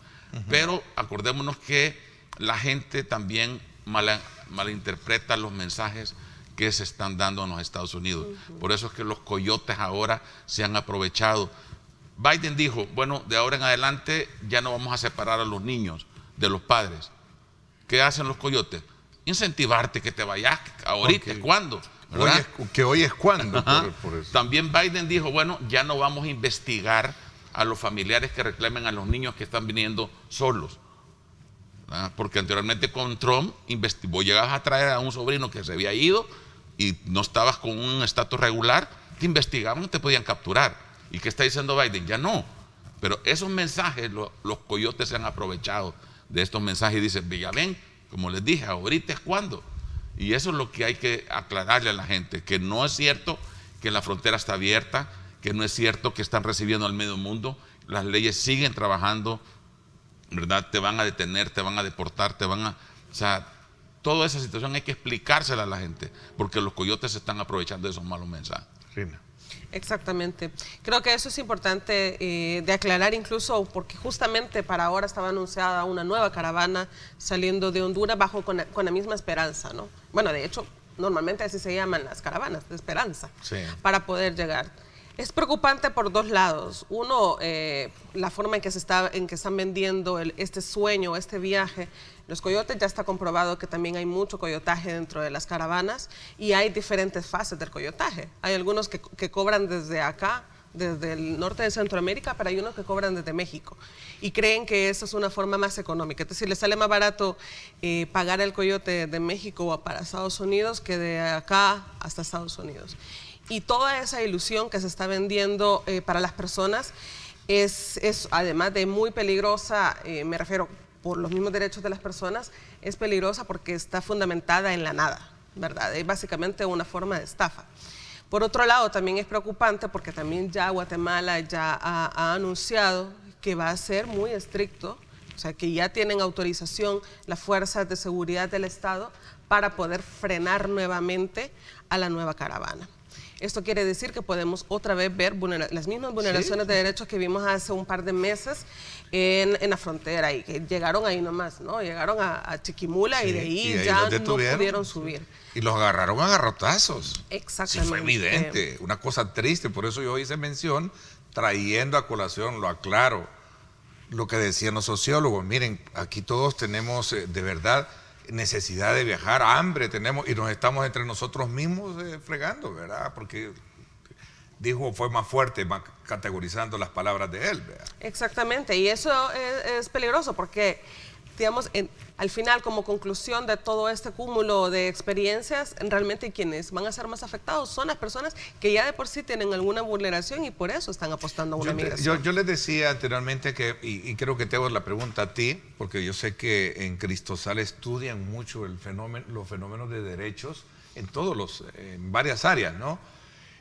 Pero acordémonos que la gente también malinterpreta los mensajes que se están dando en los Estados Unidos. Por eso es que los coyotes ahora se han aprovechado. Biden dijo, bueno, de ahora en adelante ya no vamos a separar a los niños de los padres. ¿Qué hacen los coyotes? Incentivarte que te vayas ahorita, ¿cuándo? Hoy es cuando. Por eso. También Biden dijo, bueno, ya no vamos a investigar a los familiares que reclamen a los niños que están viniendo solos. ¿Verdad? Porque anteriormente con Trump, vos llegabas a traer a un sobrino que se había ido y no estabas con un estatus regular, te investigaban, te podían capturar. ¿Y qué está diciendo Biden? Ya no. Pero esos mensajes, los coyotes se han aprovechado de estos mensajes y dicen, ya ven, como les dije, ahorita es cuando. Y eso es lo que hay que aclararle a la gente, que no es cierto que la frontera está abierta, que no es cierto que están recibiendo al medio mundo. Las leyes siguen trabajando, ¿verdad? Te van a detener, te van a deportar, o sea, toda esa situación hay que explicársela a la gente, porque los coyotes se están aprovechando de esos malos mensajes. Rina. Exactamente. Creo que eso es importante de aclarar, incluso porque justamente para ahora estaba anunciada una nueva caravana saliendo de Honduras con la misma esperanza, ¿no? Bueno, de hecho, normalmente así se llaman las caravanas, de esperanza, sí, para poder llegar. Es preocupante por dos lados. Uno, la forma en que están vendiendo este sueño, este viaje. Los coyotes, ya está comprobado que también hay mucho coyotaje dentro de las caravanas y hay diferentes fases del coyotaje. Hay algunos que cobran desde acá, desde el norte de Centroamérica, pero hay unos que cobran desde México y creen que esa es una forma más económica. Es decir, les sale más barato pagar el coyote de México para Estados Unidos que de acá hasta Estados Unidos. Y toda esa ilusión que se está vendiendo para las personas es además de muy peligrosa, me refiero por los mismos derechos de las personas, es peligrosa porque está fundamentada en la nada, ¿verdad? Es básicamente una forma de estafa. Por otro lado, también es preocupante porque también ya Guatemala ya ha anunciado que va a ser muy estricto, o sea, que ya tienen autorización las fuerzas de seguridad del Estado para poder frenar nuevamente a la nueva caravana. Esto quiere decir que podemos otra vez ver las mismas vulneraciones de derechos que vimos hace un par de meses en la frontera, y que llegaron ahí nomás, ¿no? Llegaron a Chiquimula y de ahí ya no pudieron subir. Y los agarraron a garrotazos. Exactamente. Sí, fue evidente, una cosa triste, por eso yo hice mención, trayendo a colación, lo aclaro, lo que decían los sociólogos. Miren, aquí todos tenemos de verdad necesidad de viajar, hambre tenemos, y nos estamos entre nosotros mismos fregando, ¿verdad? Porque fue más fuerte, más categorizando las palabras de él, ¿verdad? Exactamente, y eso es peligroso porque, digamos, al final, como conclusión de todo este cúmulo de experiencias, realmente quienes van a ser más afectados son las personas que ya de por sí tienen alguna vulneración y por eso están apostando a una migración. Yo les decía anteriormente que, y creo que te hago la pregunta a ti, porque yo sé que en Cristosal estudian mucho los fenómenos de derechos en varias áreas, ¿no?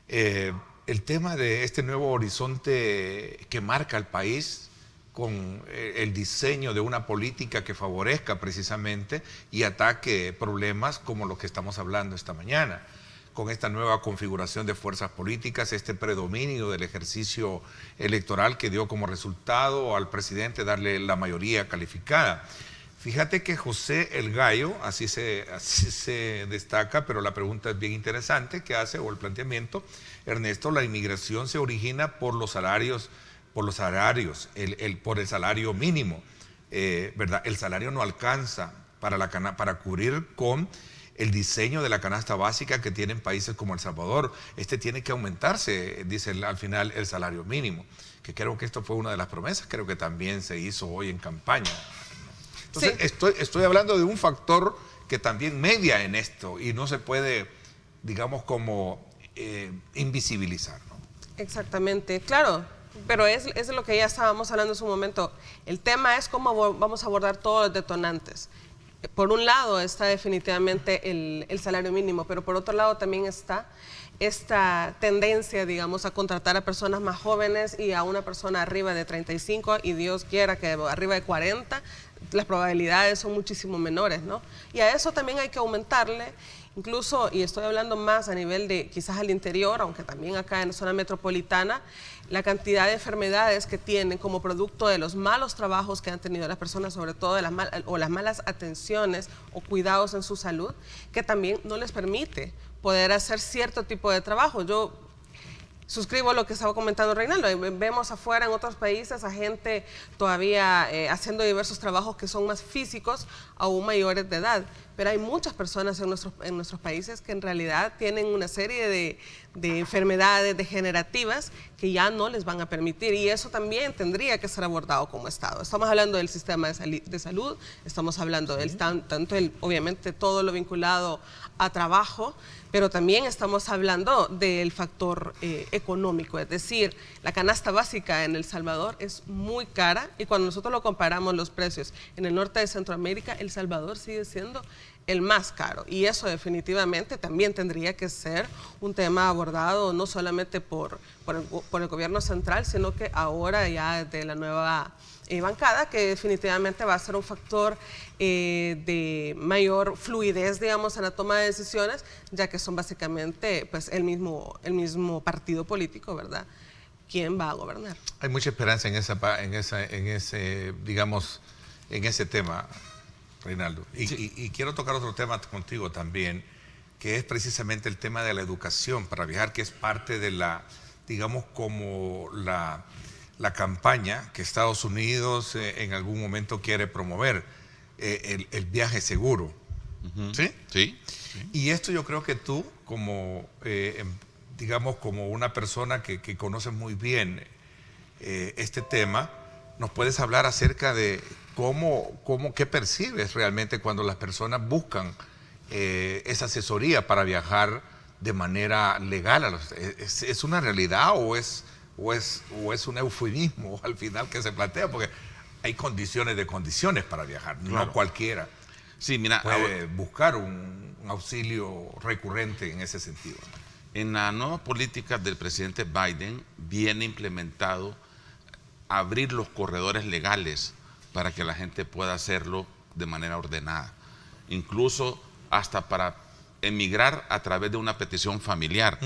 El tema de este nuevo horizonte que marca el país, con el diseño de una política que favorezca precisamente y ataque problemas como los que estamos hablando esta mañana, con esta nueva configuración de fuerzas políticas, este predominio del ejercicio electoral que dio como resultado al presidente darle la mayoría calificada. Fíjate que José El Gallo, así se destaca, pero la pregunta es bien interesante que hace, o el planteamiento, Ernesto, la inmigración se origina por los salarios, por el salario mínimo, ¿verdad? El salario no alcanza para cubrir con el diseño de la canasta básica que tienen países como El Salvador. Tiene que aumentarse, dice al final, el salario mínimo, que creo que esto fue una de las promesas, creo que también se hizo hoy en campaña. Entonces, sí, estoy hablando de un factor que también media en esto y no se puede, digamos, como invisibilizar, ¿no? Exactamente, claro. Pero es de lo que ya estábamos hablando en su momento. El tema es cómo vamos a abordar todos los detonantes. Por un lado está definitivamente el salario mínimo, pero por otro lado también está esta tendencia, digamos, a contratar a personas más jóvenes y a una persona arriba de 35, y Dios quiera que arriba de 40, las probabilidades son muchísimo menores, ¿no? Y a eso también hay que aumentarle. Incluso, y estoy hablando más a nivel de quizás al interior, aunque también acá en la zona metropolitana, la cantidad de enfermedades que tienen como producto de los malos trabajos que han tenido las personas, sobre todo de las malas atenciones o cuidados en su salud, que también no les permite poder hacer cierto tipo de trabajo. Yo suscribo lo que estaba comentando Reinaldo. Vemos afuera en otros países a gente todavía haciendo diversos trabajos que son más físicos, aún mayores de edad. Pero hay muchas personas en nuestros países que en realidad tienen una serie de enfermedades degenerativas que ya no les van a permitir, y eso también tendría que ser abordado como Estado. Estamos hablando del sistema de salud, estamos hablando del obviamente todo lo vinculado a trabajo, pero también estamos hablando del factor económico, es decir, la canasta básica en El Salvador es muy cara, y cuando nosotros lo comparamos los precios en el norte de Centroamérica, El Salvador sigue siendo el más caro, y eso definitivamente también tendría que ser un tema abordado no solamente por el gobierno central, sino que ahora ya de la nueva bancada, que definitivamente va a ser un factor de mayor fluidez, digamos, en la toma de decisiones, ya que son básicamente pues el mismo partido político, ¿verdad?, quien va a gobernar. Hay mucha esperanza en ese tema, Reinaldo. Y quiero tocar otro tema contigo también, que es precisamente el tema de la educación para viajar, que es parte de digamos, como la campaña que Estados Unidos en algún momento quiere promover, el viaje seguro. Uh-huh. ¿Sí? Sí. Y esto yo creo que tú, como, digamos, como una persona que conoce muy bien este tema, nos puedes hablar acerca de qué percibes realmente cuando las personas buscan esa asesoría para viajar de manera legal. ¿Es una realidad o es un eufemismo al final que se plantea? Porque hay condiciones para viajar, claro. No cualquiera puede buscar un auxilio recurrente en ese sentido. En la nueva política del presidente Biden viene implementado abrir los corredores legales para que la gente pueda hacerlo de manera ordenada, incluso hasta para emigrar a través de una petición familiar.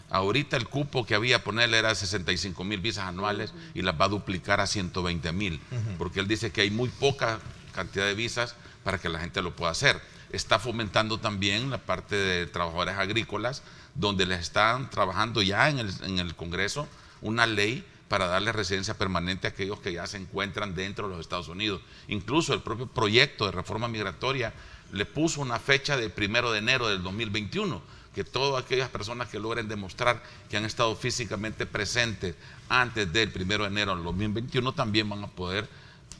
Ahorita el cupo que había ponerle era 65,000 visas anuales y las va a duplicar a 120,000, porque él dice que hay muy poca cantidad de visas para que la gente lo pueda hacer. Está fomentando también la parte de trabajadores agrícolas, donde les están trabajando ya en el Congreso una ley para darle residencia permanente a aquellos que ya se encuentran dentro de los Estados Unidos. Incluso el propio proyecto de reforma migratoria le puso una fecha del 1 de enero del 2021, que todas aquellas personas que logren demostrar que han estado físicamente presentes antes del 1 de enero del 2021 también van a poder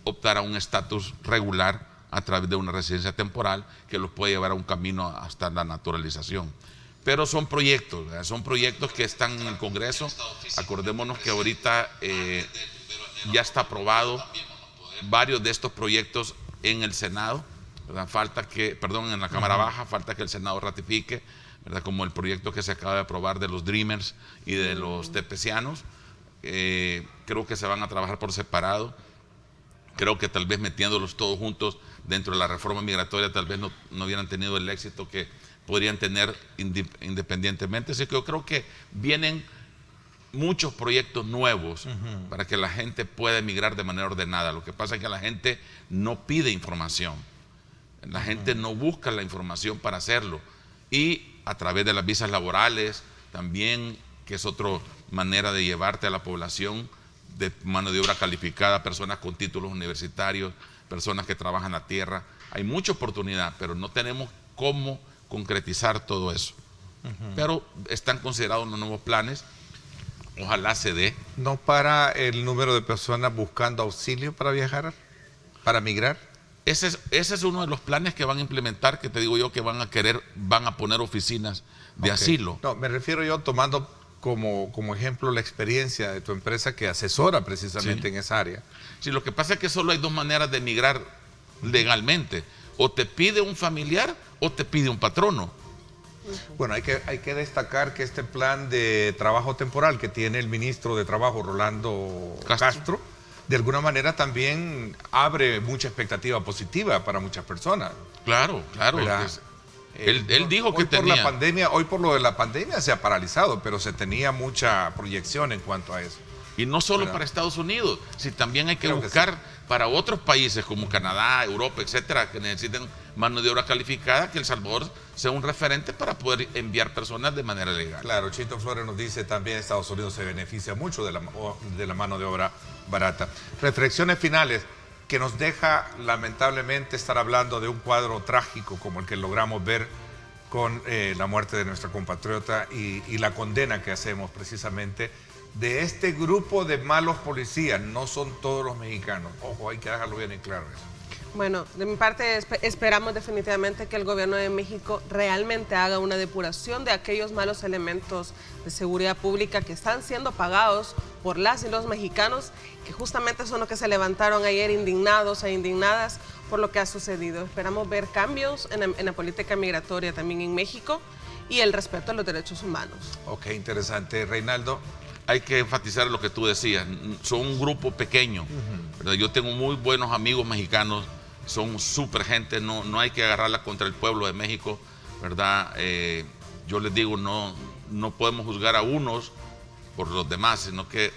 optar a un estatus regular a través de una residencia temporal que los puede llevar a un camino hasta la naturalización. Pero son proyectos, ¿verdad? Son proyectos que están en el Congreso. Acordémonos que ahorita ya está aprobado varios de estos proyectos en el Senado, ¿verdad? En la Cámara Baja, falta que el Senado ratifique, ¿verdad? Como el proyecto que se acaba de aprobar de los Dreamers y de los tepecianos. Creo que se van a trabajar por separado. Creo que tal vez metiéndolos todos juntos dentro de la reforma migratoria tal vez no hubieran tenido el éxito que podrían tener independientemente. Así que yo creo que vienen muchos proyectos nuevos para que la gente pueda emigrar de manera ordenada. Lo que pasa es que la gente no pide información. La gente no busca la información para hacerlo. Y a través de las visas laborales también, que es otra manera de llevarte a la población de mano de obra calificada, personas con títulos universitarios, personas que trabajan la tierra. Hay mucha oportunidad, pero no tenemos cómo concretizar todo eso. Pero están considerados los nuevos planes. Ojalá se dé. ¿No para el número de personas buscando auxilio para viajar, para migrar? Ese es uno de los planes que van a implementar, que te digo yo que van a poner oficinas de asilo. No, me refiero yo tomando como ejemplo la experiencia de tu empresa que asesora precisamente en esa área. Sí, lo que pasa es que solo hay dos maneras de migrar legalmente. O te pide un familiar o te pide un patrono. Bueno, hay que destacar que este plan de trabajo temporal que tiene el ministro de Trabajo, Rolando Castro, de alguna manera también abre mucha expectativa positiva para muchas personas. Claro. Él dijo que tenía... Hoy por lo de la pandemia se ha paralizado, pero se tenía mucha proyección en cuanto a eso. Y no solo para Estados Unidos, si también hay que buscar para otros países como Canadá, Europa, etcétera, que necesiten mano de obra calificada, que El Salvador sea un referente para poder enviar personas de manera legal. Claro, Chito Flores nos dice también Estados Unidos se beneficia mucho de la mano de obra barata. Reflexiones finales que nos deja lamentablemente estar hablando de un cuadro trágico como el que logramos ver con la muerte de nuestra compatriota y la condena que hacemos precisamente de este grupo de malos policías. No son todos los mexicanos. Ojo, hay que dejarlo bien en claro eso. Bueno, de mi parte esperamos definitivamente que el gobierno de México realmente haga una depuración de aquellos malos elementos de seguridad pública que están siendo pagados por las y los mexicanos, que justamente son los que se levantaron ayer indignados e indignadas por lo que ha sucedido. Esperamos ver cambios en la política migratoria también en México y el respeto a los derechos humanos. Ok, interesante. Reinaldo. Hay que enfatizar lo que tú decías, son un grupo pequeño, ¿verdad? Yo tengo muy buenos amigos mexicanos, son súper gente, no hay que agarrarla contra el pueblo de México, ¿verdad? Yo les digo, no podemos juzgar a unos por los demás, sino que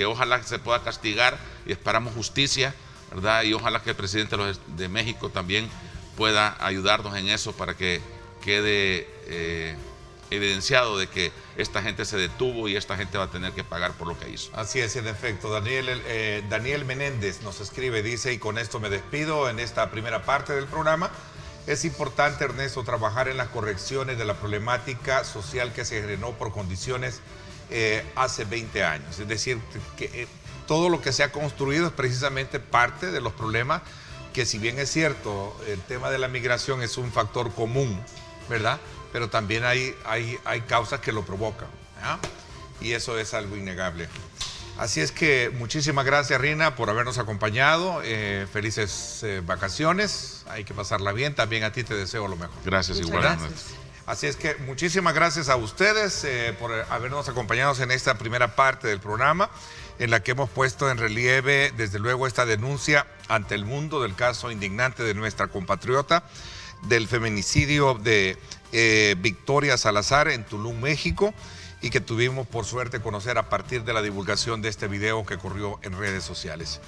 ojalá se pueda castigar y esperamos justicia, ¿verdad? Y ojalá que el presidente de México también pueda ayudarnos en eso para que quede evidenciado de que esta gente se detuvo y esta gente va a tener que pagar por lo que hizo. Así es, en efecto. Daniel Menéndez nos escribe, dice, y con esto me despido en esta primera parte del programa. Es importante, Ernesto, trabajar en las correcciones de la problemática social que se generó por condiciones hace 20 años. Es decir, que todo lo que se ha construido es precisamente parte de los problemas que, si bien es cierto, el tema de la migración es un factor común, ¿verdad? Pero también hay causas que lo provocan, ¿ya? Y eso es algo innegable. Así es que muchísimas gracias, Rina, por habernos acompañado. Felices vacaciones, hay que pasarla bien. También a ti te deseo lo mejor. Gracias, igualmente. Así es que muchísimas gracias a ustedes por habernos acompañado en esta primera parte del programa, en la que hemos puesto en relieve, desde luego, esta denuncia ante el mundo del caso indignante de nuestra compatriota, del feminicidio de Victoria Salazar en Tulum, México, y que tuvimos por suerte conocer a partir de la divulgación de este video que corrió en redes sociales.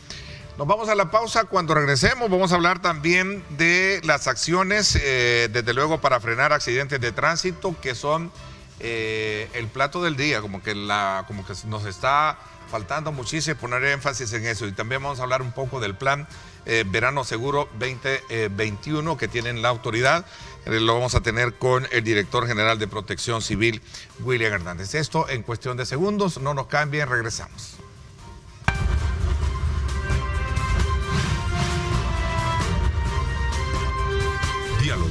Nos vamos a la pausa. Cuando regresemos vamos a hablar también de las acciones, desde luego para frenar accidentes de tránsito, que son el plato del día, como que nos está faltando muchísimo poner énfasis en eso. Y también vamos a hablar un poco del plan Verano Seguro 2021 que tienen la autoridad. Lo vamos a tener con el director general de Protección Civil, William Hernández. Esto en cuestión de segundos, no nos cambien, regresamos. Diálogo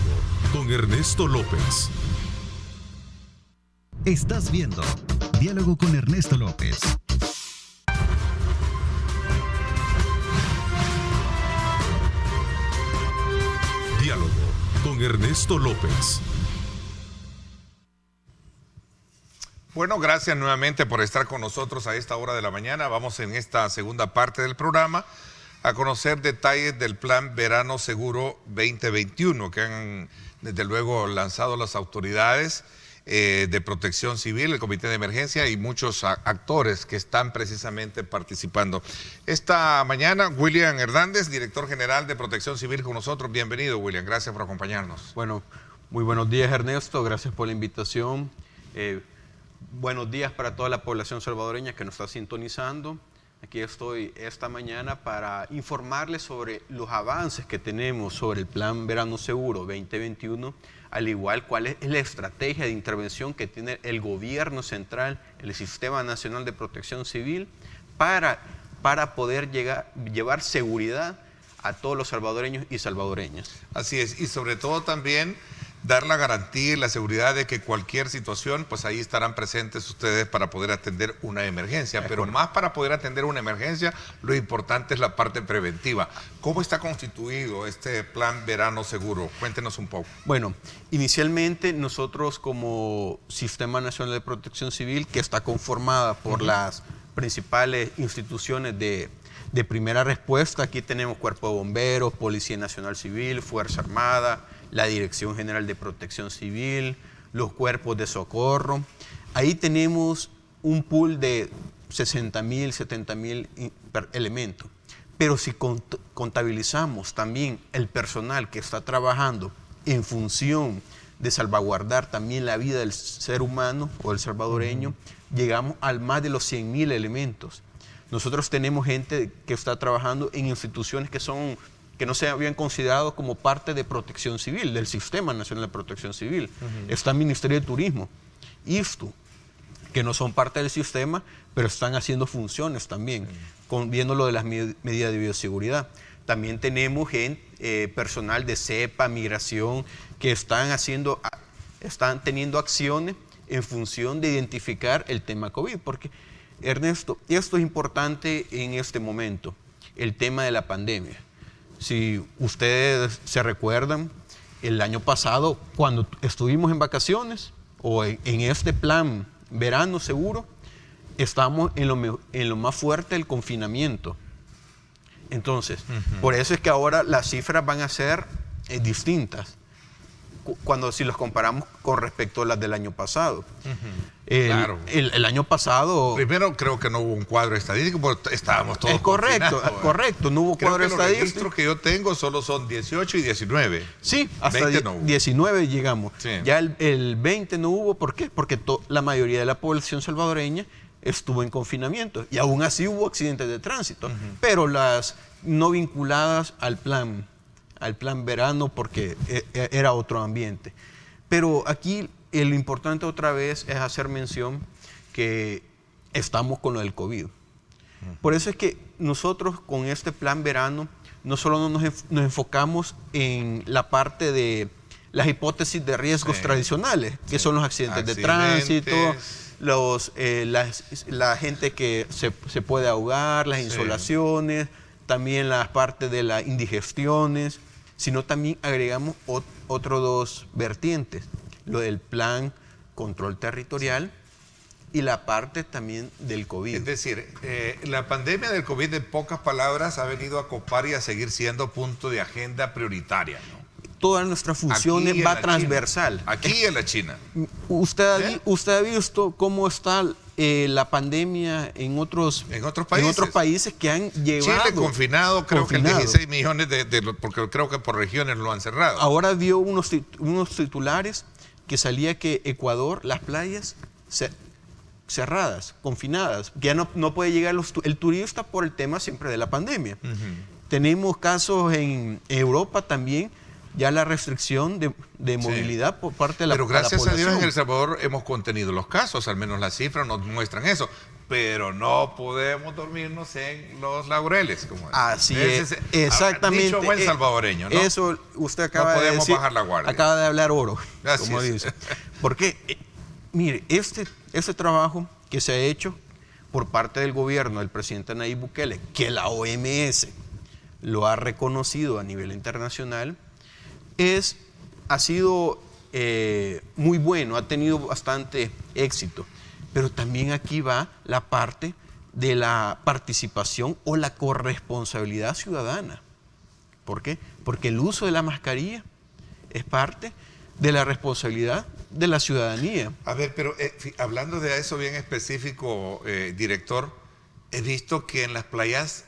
con Ernesto López. Estás viendo Diálogo con Ernesto López. Diálogo con Ernesto López. Bueno, gracias nuevamente por estar con nosotros a esta hora de la mañana. Vamos en esta segunda parte del programa a conocer detalles del plan Verano Seguro 2021 que han desde luego lanzado las autoridades de Protección Civil, el Comité de Emergencia y muchos actores que están precisamente participando. Esta mañana, William Hernández, director general de Protección Civil, con nosotros. Bienvenido, William. Gracias por acompañarnos. Bueno, muy buenos días, Ernesto. Gracias por la invitación. Buenos días para toda la población salvadoreña que nos está sintonizando. Aquí estoy esta mañana para informarles sobre los avances que tenemos sobre el Plan Verano Seguro 2021, al igual cuál es la estrategia de intervención que tiene el gobierno central, el Sistema Nacional de Protección Civil, para poder llevar seguridad a todos los salvadoreños y salvadoreñas. Así es, y sobre todo también dar la garantía y la seguridad de que cualquier situación, pues ahí estarán presentes ustedes para poder atender una emergencia. Pero más para poder atender una emergencia, lo importante es la parte preventiva. ¿Cómo está constituido este plan Verano Seguro? Cuéntenos un poco. Bueno, inicialmente nosotros como Sistema Nacional de Protección Civil, que está conformada por las principales instituciones de primera respuesta, aquí tenemos Cuerpo de Bomberos, Policía Nacional Civil, Fuerza Armada, la Dirección General de Protección Civil, los cuerpos de socorro. Ahí tenemos un pool de 60,000, 70,000 elementos. Pero si contabilizamos también el personal que está trabajando en función de salvaguardar también la vida del ser humano o del salvadoreño, llegamos al más de los 100,000 elementos. Nosotros tenemos gente que está trabajando en instituciones que no se habían considerado como parte de Protección Civil, del Sistema Nacional de Protección Civil. Está el Ministerio de Turismo, IFTU, que no son parte del sistema, pero están haciendo funciones también, viendo lo de las medidas de bioseguridad. También tenemos personal de CEPA, Migración, que están teniendo acciones en función de identificar el tema COVID, porque, Ernesto, esto es importante en este momento, el tema de la pandemia. Si ustedes se recuerdan, el año pasado, cuando estuvimos en vacaciones o en este plan Verano Seguro, estamos en lo más fuerte del confinamiento. Entonces, por eso es que ahora las cifras van a ser distintas si los comparamos con respecto a las del año pasado. Claro. El año pasado... Primero, creo que no hubo un cuadro estadístico porque estábamos todos correcto, no hubo cuadro estadístico. Los registros que yo tengo solo son 18 y 19. Sí, hasta 19 llegamos. Sí. Ya el 20 no hubo, ¿por qué? Porque la mayoría de la población salvadoreña estuvo en confinamiento y aún así hubo accidentes de tránsito, pero las no vinculadas al plan verano porque era otro ambiente. Pero aquí lo importante otra vez es hacer mención que estamos con lo del COVID. Por eso es que nosotros con este plan verano no solo nos enfocamos en la parte de las hipótesis de riesgos tradicionales, que son los accidentes de tránsito, la gente que se puede ahogar, las insolaciones, también la parte de las indigestiones, sino también agregamos otros dos vertientes, lo del plan control territorial y la parte también del COVID. Es decir, la pandemia del COVID, en pocas palabras, ha venido a copar y a seguir siendo punto de agenda prioritaria, ¿no? todas nuestras funciones, va transversal. Aquí en la China. ¿Usted ha visto cómo está la pandemia en otros países que han llevado? Chile confinado, creo que el 16 millones porque creo que por regiones lo han cerrado. Ahora vio unos titulares que salía que Ecuador, las playas cerradas, confinadas, que ya no puede llegar el turista por el tema siempre de la pandemia. Tenemos casos en Europa también, ya la restricción de movilidad por parte de la población. Pero gracias a Dios en El Salvador hemos contenido los casos, al menos las cifras nos muestran eso. Pero no podemos dormirnos en los laureles. Así es, exactamente. Dicho buen salvadoreño, ¿no? Eso usted acaba de decir. No podemos bajar la guardia. Acaba de hablar oro, Gracias. como dice. Porque, mire, este trabajo que se ha hecho por parte del gobierno del presidente Nayib Bukele, que la OMS lo ha reconocido a nivel internacional, ha sido muy bueno, ha tenido bastante éxito. Pero también aquí va la parte de la participación o la corresponsabilidad ciudadana. ¿Por qué? Porque el uso de la mascarilla es parte de la responsabilidad de la ciudadanía. A ver, pero hablando de eso bien específico, director, he visto que en las playas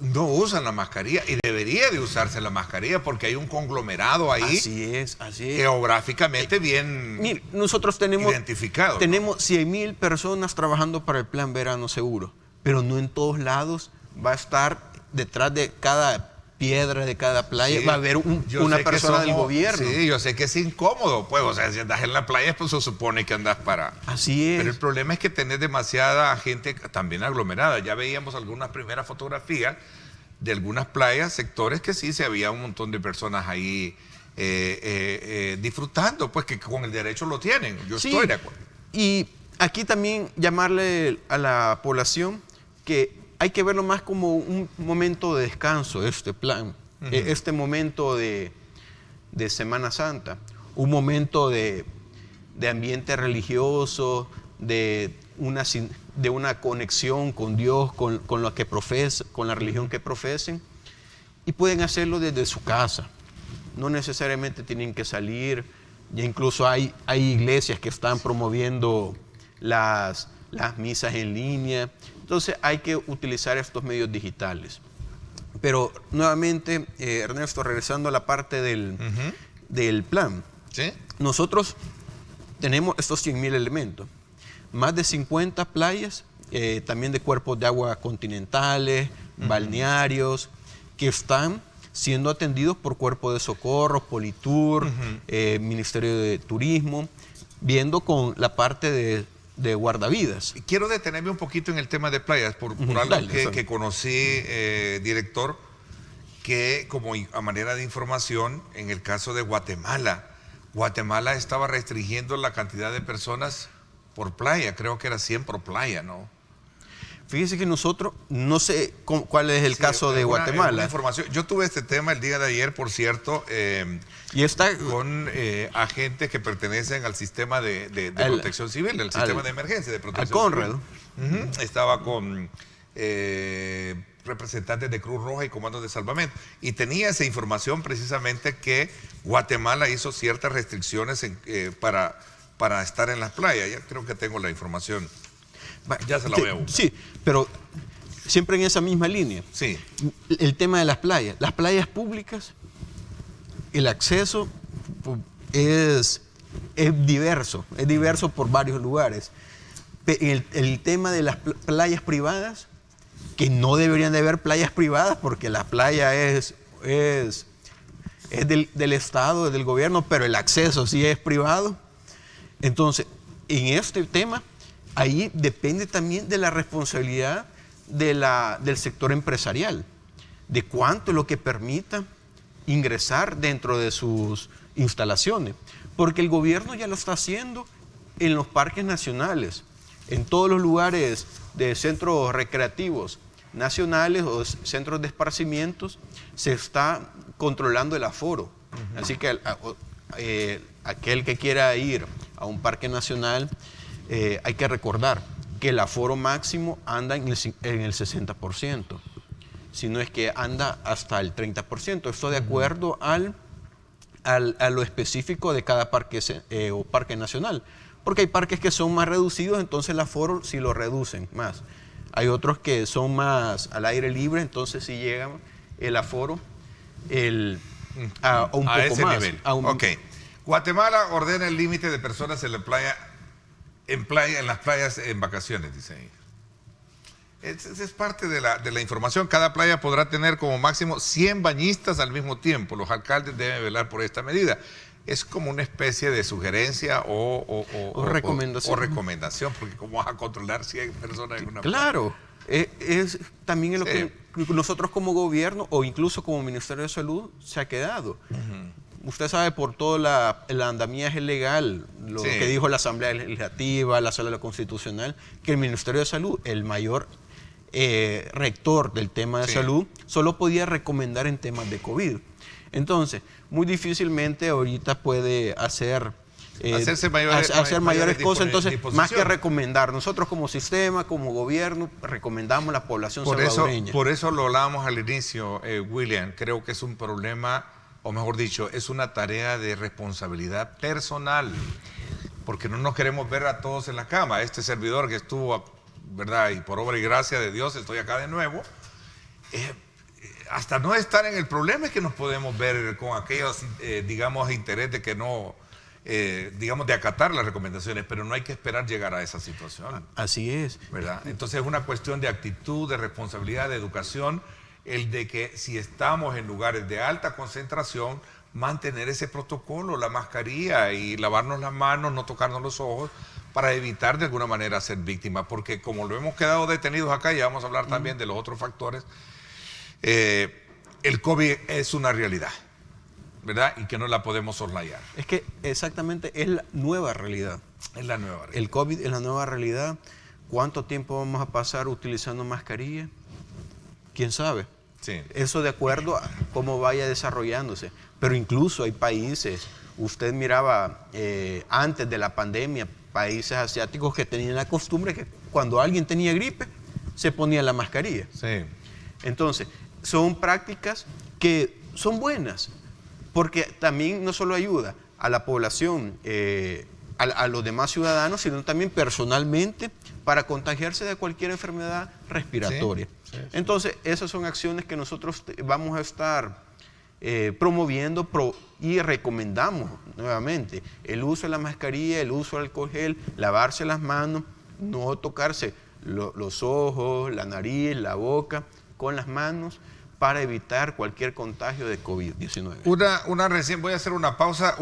no usan la mascarilla y debería de usarse la mascarilla porque hay un conglomerado ahí. Así es. Geográficamente bien mire, nosotros tenemos identificado. Tenemos 100,000 personas trabajando para el Plan Verano Seguro, pero no en todos lados va a estar detrás de cada piedra de cada playa, va a haber una persona del gobierno. Sí, yo sé que es incómodo, pues, o sea, si andas en la playa, pues se supone que andas para... Así es. Pero el problema es que tenés demasiada gente también aglomerada. Ya veíamos algunas primeras fotografías de algunas playas, sectores que sí se había un montón de personas ahí disfrutando, pues que con el derecho lo tienen. Yo estoy de acuerdo. Y aquí también llamarle a la población que hay que verlo más como un momento de descanso, este plan, este momento de Semana Santa, un momento de ambiente religioso, de una conexión con Dios, con lo que con la religión que profesen, y pueden hacerlo desde su casa. No necesariamente tienen que salir. Ya incluso hay iglesias que están promoviendo las misas en línea. Entonces hay que utilizar estos medios digitales. Pero nuevamente, Ernesto, regresando a la parte del plan. ¿Sí? Nosotros tenemos estos 100,000 elementos. Más de 50 playas, también de cuerpos de agua continentales, balnearios, que están siendo atendidos por cuerpos de socorro, Politur, Ministerio de Turismo, viendo con la parte de guardavidas. Quiero detenerme un poquito en el tema de playas por algo que conocí, director, que como a manera de información, en el caso de Guatemala estaba restringiendo la cantidad de personas por playa, creo que era 100 por playa, ¿no? Fíjese que nosotros, no sé cuál es el caso de Guatemala. Información. Yo tuve este tema el día de ayer, por cierto, y está con agentes que pertenecen al sistema de protección civil, el sistema de emergencia de protección civil. Estaba con representantes de Cruz Roja y comandos de salvamento. Y tenía esa información precisamente que Guatemala hizo ciertas restricciones para estar en las playas. Ya creo que tengo la información. Ya se la voy a buscar. Sí, pero siempre en esa misma línea. Sí. El tema de las playas públicas, el acceso es diverso por varios lugares. El tema de las playas privadas, que no deberían de haber playas privadas porque la playa es del Estado, es del gobierno, pero el acceso sí es privado. Entonces, en este tema, ahí depende también de la responsabilidad del sector empresarial, de cuánto es lo que permita ingresar dentro de sus instalaciones, porque el gobierno ya lo está haciendo en los parques nacionales, en todos los lugares de centros recreativos nacionales o centros de esparcimientos, se está controlando el aforo. Así que aquel que quiera ir a un parque nacional, hay que recordar que el aforo máximo anda en el 60%, si no es que anda hasta el 30%. Esto de acuerdo al a lo específico de cada parque o parque nacional. Porque hay parques que son más reducidos, entonces el aforo sí lo reducen más. Hay otros que son más al aire libre, entonces sí llegan el aforo a un poco ese más. nivel. Ok. Guatemala ordena el límite de personas en las playas en vacaciones, dice ahí. Esa es parte de la información. Cada playa podrá tener como máximo 100 bañistas al mismo tiempo. Los alcaldes deben velar por esta medida. Es como una especie de sugerencia o recomendación, porque ¿cómo vas a controlar 100 personas en una playa? Claro, es también en lo que nosotros como gobierno o incluso como Ministerio de Salud se ha quedado. Usted sabe por todo el andamiaje legal, lo que dijo la Asamblea Legislativa, la Sala Constitucional, que el Ministerio de Salud, el mayor rector del tema de salud, solo podía recomendar en temas de COVID. Entonces, muy difícilmente ahorita puede hacer mayores cosas, entonces más que recomendar, nosotros como sistema, como gobierno, recomendamos a la población salvadoreña. Por eso lo hablábamos al inicio, William, creo que es un problema, o mejor dicho, es una tarea de responsabilidad personal, porque no nos queremos ver a todos en la cama. Este servidor que estuvo, ¿verdad? Y por obra y gracia de Dios estoy acá de nuevo. Hasta no estar en el problema es que nos podemos ver con aquellos, digamos, interés de que no, digamos, de acatar las recomendaciones, pero no hay que esperar llegar a esa situación. Así es. ¿Verdad? Entonces es una cuestión de actitud, de responsabilidad, de educación, el de que si estamos en lugares de alta concentración, mantener ese protocolo, la mascarilla y lavarnos las manos, no tocarnos los ojos, para evitar de alguna manera ser víctimas, porque como lo hemos quedado detenidos acá, y vamos a hablar también de los otros factores, el COVID es una realidad, ¿verdad? Y que no la podemos soslayar. Es que exactamente es la nueva realidad. Es la nueva realidad. El COVID es la nueva realidad. ¿Cuánto tiempo vamos a pasar utilizando mascarilla? ¿Quién sabe? Sí. Eso de acuerdo a cómo vaya desarrollándose. Pero incluso hay países, usted miraba antes de la pandemia, países asiáticos que tenían la costumbre que cuando alguien tenía gripe, se ponía la mascarilla. Sí. Entonces, son prácticas que son buenas, porque también no solo ayuda a la población, a los demás ciudadanos, sino también personalmente para contagiarse de cualquier enfermedad respiratoria. Sí. Entonces, esas son acciones que nosotros vamos a estar promoviendo y recomendamos nuevamente. El uso de la mascarilla, el uso del alcohol gel, lavarse las manos, no tocarse los ojos, la nariz, la boca con las manos para evitar cualquier contagio de COVID-19. Una recién, voy a hacer una pausa,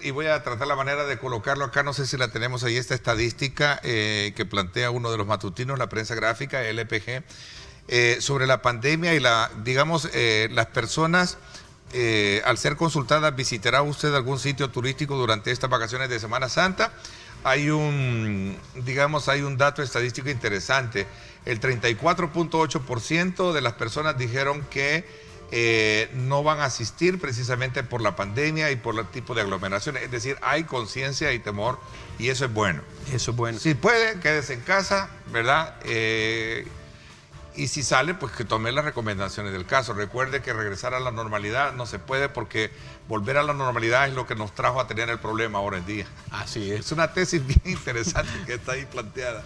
y voy a tratar la manera de colocarlo acá, no sé si la tenemos ahí, esta estadística que plantea uno de los matutinos, la prensa gráfica, LPG, sobre la pandemia y las personas, al ser consultadas, ¿visitará usted algún sitio turístico durante estas vacaciones de Semana Santa? Hay un dato estadístico interesante. El 34.8% de las personas dijeron que no van a asistir precisamente por la pandemia y por el tipo de aglomeraciones. Es decir, hay conciencia y temor, y eso es bueno. Eso es bueno. Si puede, quédese en casa, ¿verdad? Y si sale, pues que tome las recomendaciones del caso. Recuerde que regresar a la normalidad no se puede, porque volver a la normalidad es lo que nos trajo a tener el problema ahora en día. Así es. Es una tesis bien interesante que está ahí planteada.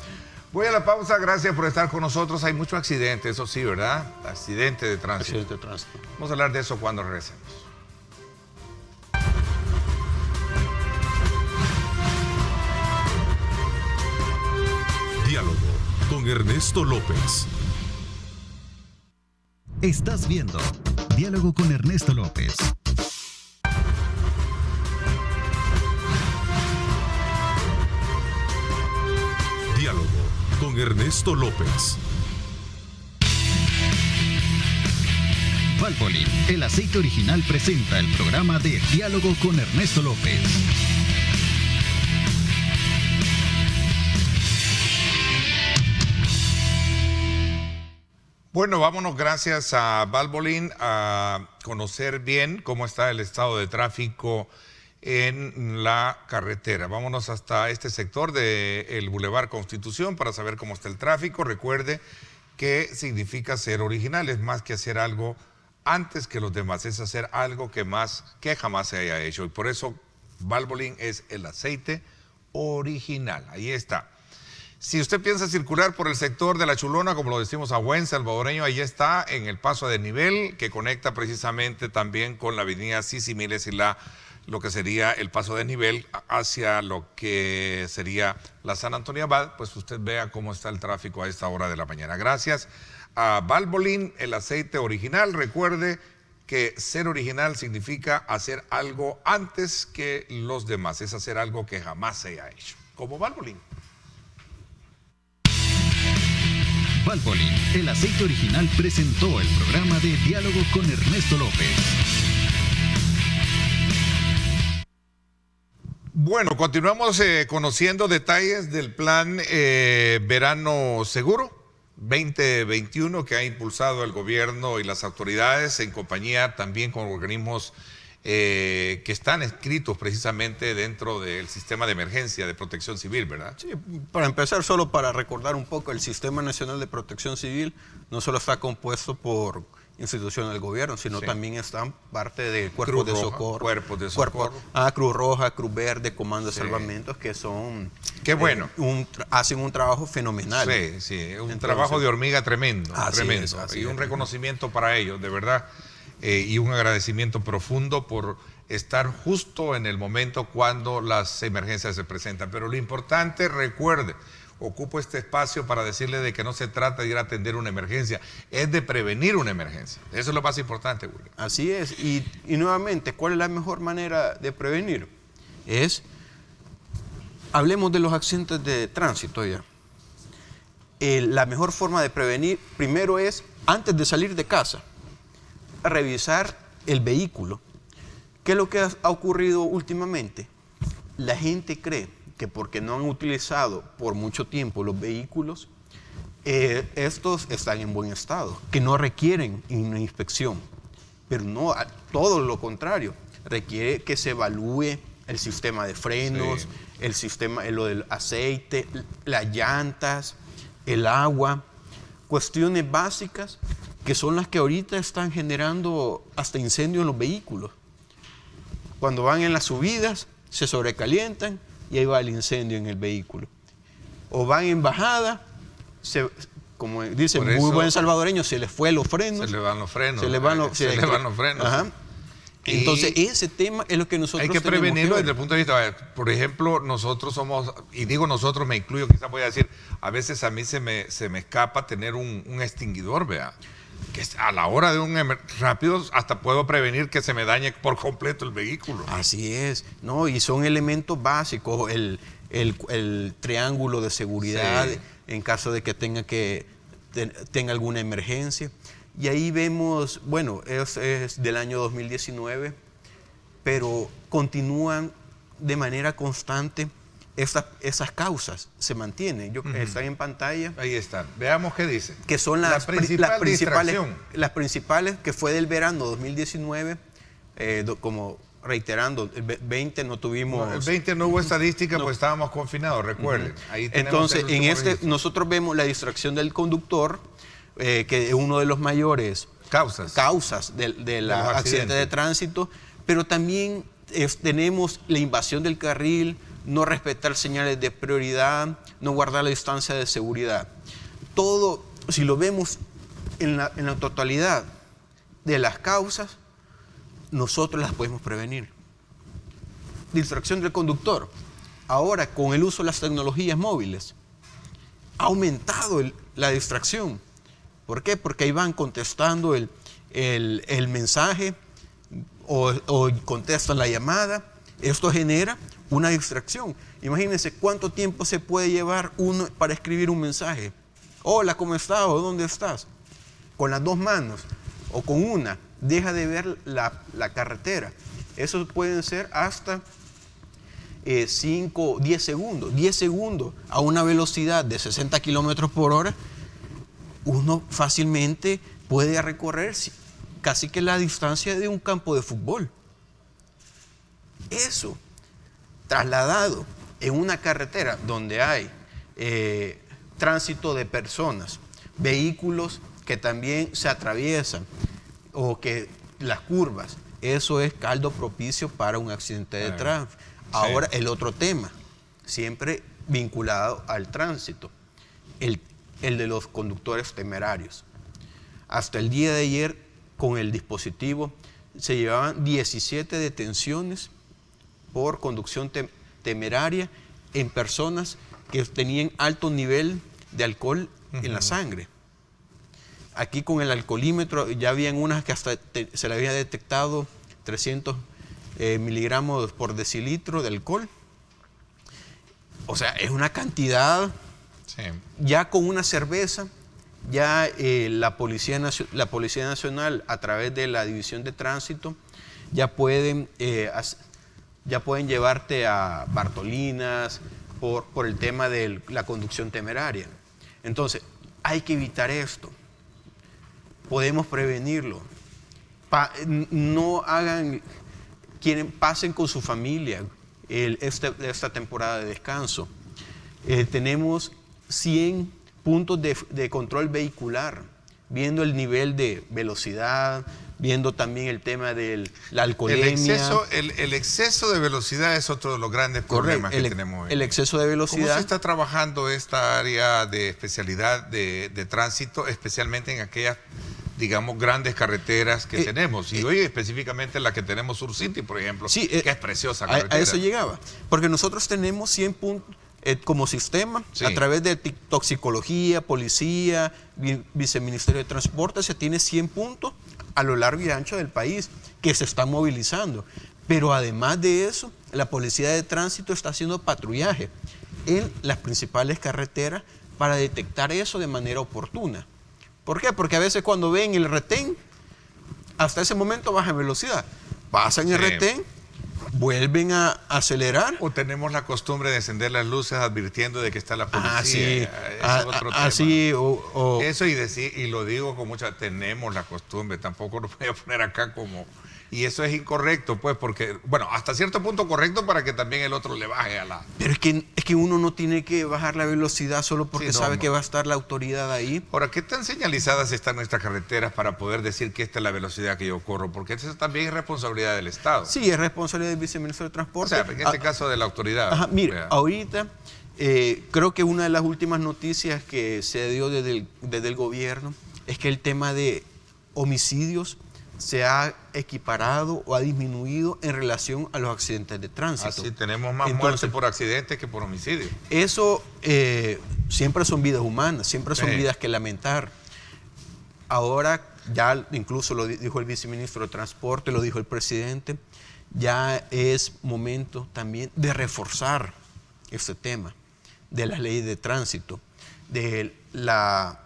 Voy a la pausa, gracias por estar con nosotros. Hay muchos accidentes, eso sí, ¿verdad? Accidentes de tránsito. Accidentes de tránsito. Vamos a hablar de eso cuando regresemos. Diálogo con Ernesto López. Estás viendo Diálogo con Ernesto López. Diálogo con Ernesto López. Valvoline, el aceite original, presenta el programa de Diálogo con Ernesto López. Bueno, vámonos gracias a Valvoline a conocer bien cómo está el estado de tráfico en la carretera. Vámonos hasta este sector del Boulevard Constitución para saber cómo está el tráfico. Recuerde que significa ser original, es más que hacer algo antes que los demás, es hacer algo que jamás se haya hecho. Y por eso Valvoline es el aceite original. Ahí está. Si usted piensa circular por el sector de La Chulona, como lo decimos a buen salvadoreño, ahí está, en el paso a desnivel, que conecta precisamente también con la avenida Sisimiles y lo que sería el paso a desnivel hacia lo que sería la San Antonio Abad. Pues usted vea cómo está el tráfico a esta hora de la mañana. Gracias a Valvoline, el aceite original. Recuerde que ser original significa hacer algo antes que los demás, es hacer algo que jamás se haya hecho, como Valvoline. Valvoline, el aceite original, presentó el programa de Diálogo con Ernesto López. Bueno, continuamos conociendo detalles del plan Verano Seguro 2021 que ha impulsado el gobierno y las autoridades en compañía también con organismos que están inscritos precisamente dentro del sistema de emergencia de protección civil, ¿verdad? Sí, para empezar, solo para recordar un poco, el Sistema Nacional de Protección Civil no solo está compuesto por instituciones del gobierno, sino también están parte de cuerpos de socorro. Cuerpos de socorro. Cruz Roja, Cruz Verde, Comando de Salvamentos, que son... Qué bueno. Hacen un trabajo fenomenal. Sí, un trabajo de hormiga tremendo. Así y un reconocimiento para ellos, de verdad. Y un agradecimiento profundo por estar justo en el momento cuando las emergencias se presentan. Pero lo importante, recuerde, ocupo este espacio para decirle de que no se trata de ir a atender una emergencia, es de prevenir una emergencia. Eso es lo más importante, William. Así es. Y nuevamente, ¿cuál es la mejor manera de prevenir? Hablemos de los accidentes de tránsito ya. La mejor forma de prevenir, primero es, antes de salir de casa, revisar el vehículo. ¿Qué es lo que ha ocurrido últimamente? La gente cree que porque no han utilizado por mucho tiempo los vehículos, estos están en buen estado, que no requieren una inspección. Pero no, todo lo contrario, requiere que se evalúe el sistema de frenos, el sistema, lo del aceite, las llantas, el agua, cuestiones básicas que son las que ahorita están generando hasta incendio en los vehículos. Cuando van en las subidas, se sobrecalientan y ahí va el incendio en el vehículo. O van en bajada, como dice muy buen salvadoreño, se les fue los frenos. Se le van los frenos. Se le van los frenos. Ajá. Entonces, ese tema es lo que nosotros hay que prevenirlo desde el punto de vista, por ejemplo, nosotros somos, y digo nosotros, me incluyo, quizás voy a decir, a veces a mí se me escapa tener un extinguidor, vea, que a la hora de un rápido hasta puedo prevenir que se me dañe por completo el vehículo. Así es, ¿no? Y son elementos básicos, el triángulo de seguridad en caso de que tenga alguna emergencia. Y ahí vemos, bueno, es del año 2019, pero continúan de manera constante esas causas, se mantienen. Están en pantalla. Ahí están. Veamos qué dice. Que son las principales, que fue del verano 2019, como reiterando, el 20 no tuvimos... No, el 20 no hubo estadística, pues estábamos confinados, recuerden. Ahí entonces, nosotros vemos la distracción del conductor, que es uno de los mayores causas del accidente de tránsito, pero también tenemos la invasión del carril, no respetar señales de prioridad, no guardar la distancia de seguridad. Todo, si lo vemos en la totalidad de las causas, nosotros las podemos prevenir. Distracción del conductor. Ahora, con el uso de las tecnologías móviles, ha aumentado la distracción. ¿Por qué? Porque ahí van contestando el mensaje o contestan la llamada. Esto genera una distracción. Imagínense cuánto tiempo se puede llevar uno para escribir un mensaje. Hola, ¿cómo estás? ¿O dónde estás? Con las dos manos o con una. Deja de ver la carretera. Eso pueden ser hasta 5, 10 segundos. 10 segundos a una velocidad de 60 kilómetros por hora. Uno fácilmente puede recorrer casi que la distancia de un campo de fútbol. Eso, trasladado en una carretera donde hay tránsito de personas, vehículos que también se atraviesan, o que las curvas, eso es caldo propicio para un accidente de tránsito. Ahora, el otro tema, siempre vinculado al tránsito, el de los conductores temerarios. Hasta el día de ayer, con el dispositivo, se llevaban 17 detenciones por conducción temeraria en personas que tenían alto nivel de alcohol en la sangre. Aquí con el alcoholímetro ya habían unas que hasta se le había detectado 300 miligramos por decilitro de alcohol. O sea, es una cantidad. Sí. Ya con una cerveza, ya la Policía Nacional, a través de la División de Tránsito, ya pueden llevarte a Bartolinas por el tema de la conducción temeraria. Entonces, hay que evitar esto. Podemos prevenirlo. No hagan, pasen con su familia esta temporada de descanso. Tenemos 100 puntos de control vehicular, viendo el nivel de velocidad, viendo también el tema de la alcoholemia. El exceso de velocidad es otro de los grandes problemas que tenemos. El exceso de velocidad. ¿Cómo se está trabajando esta área de especialidad de tránsito, especialmente en aquellas, digamos, grandes carreteras que tenemos? Y hoy específicamente la que tenemos Sur City, por ejemplo, sí, que es preciosa carretera. A eso llegaba. Porque nosotros tenemos 100 puntos como sistema, sí, a través de toxicología, policía, viceministerio de transporte, se tiene 100 puntos a lo largo y ancho del país que se están movilizando. Pero además de eso, la Policía de Tránsito está haciendo patrullaje en las principales carreteras para detectar eso de manera oportuna. ¿Por qué? Porque a veces cuando ven el retén, hasta ese momento bajan velocidad. Pasan el retén, vuelven a acelerar. O tenemos la costumbre de encender las luces advirtiendo de que está la policía. Eso y lo digo con mucha, tenemos la costumbre, tampoco lo voy a poner acá como... Y eso es incorrecto, pues, porque, bueno, hasta cierto punto correcto para que también el otro le baje a la... Pero es que uno no tiene que bajar la velocidad solo porque sabe que va a estar la autoridad ahí. Ahora, ¿qué tan señalizadas están nuestras carreteras para poder decir que esta es la velocidad que yo corro? Porque eso también es responsabilidad del Estado. Sí, es responsabilidad del viceministro de Transporte. O sea, en este caso de la autoridad. Ajá, mire, ahorita creo que una de las últimas noticias que se dio desde el gobierno es que el tema de homicidios se ha equiparado o ha disminuido en relación a los accidentes de tránsito. Así tenemos más muertes por accidentes que por homicidios. Eso siempre son vidas humanas, siempre son vidas que lamentar. Ahora ya incluso lo dijo el viceministro de Transporte, lo dijo el presidente, ya es momento también de reforzar este tema de las leyes de tránsito, de la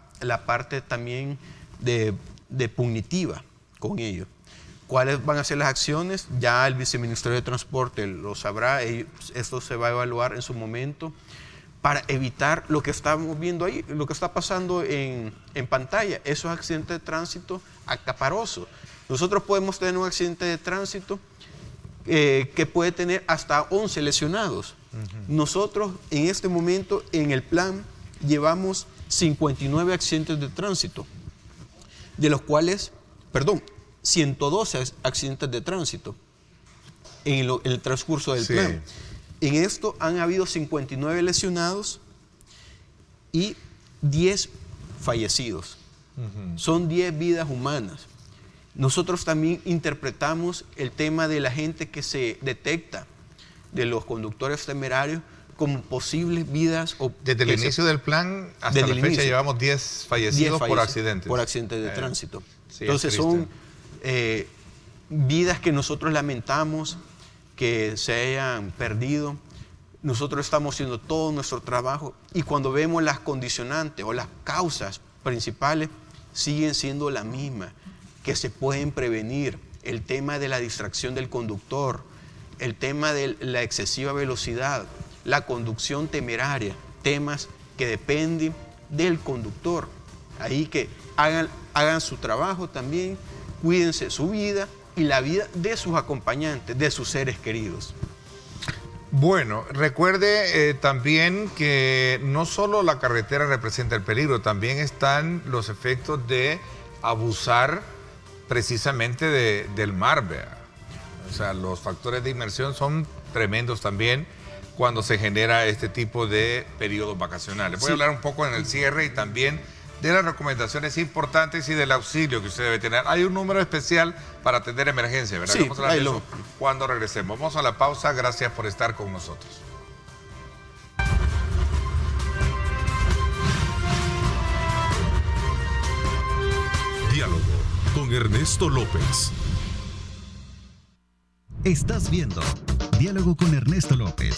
parte también de punitiva con ello. ¿Cuáles van a ser las acciones? Ya el viceministerio de Transporte lo sabrá, esto se va a evaluar en su momento para evitar lo que estamos viendo ahí, lo que está pasando en pantalla, esos accidentes de tránsito acaparosos. Nosotros podemos tener un accidente de tránsito que puede tener hasta 11 lesionados. Nosotros en este momento en el plan llevamos 59 accidentes de tránsito, de los cuales, 112 accidentes de tránsito en el transcurso del plan. En esto han habido 59 lesionados y 10 fallecidos. Son 10 vidas humanas. Nosotros también interpretamos el tema de la gente que se detecta de los conductores temerarios como posibles vidas. Desde el inicio del plan hasta la fecha llevamos 10 fallecidos por accidentes. Por accidentes de tránsito. Sí, entonces son vidas que nosotros lamentamos que se hayan perdido. Nosotros estamos haciendo todo nuestro trabajo y cuando vemos las condicionantes o las causas principales siguen siendo las mismas, que se pueden prevenir. El tema de la distracción del conductor, el tema de la excesiva velocidad, la conducción temeraria, temas que dependen del conductor. Ahí que hagan su trabajo también, cuídense su vida y la vida de sus acompañantes, de sus seres queridos. Bueno, recuerde también que no solo la carretera representa el peligro, también están los efectos de abusar precisamente del mar, ¿vea? O sea, los factores de inmersión son tremendos también cuando se genera este tipo de periodos vacacionales. Voy a hablar un poco en el cierre y también de las recomendaciones importantes y del auxilio que usted debe tener. Hay un número especial para atender emergencia, ¿verdad? Sí, vamos a hablar de eso cuando regresemos. Vamos a la pausa. Gracias por estar con nosotros. Diálogo con Ernesto López. Estás viendo Diálogo con Ernesto López.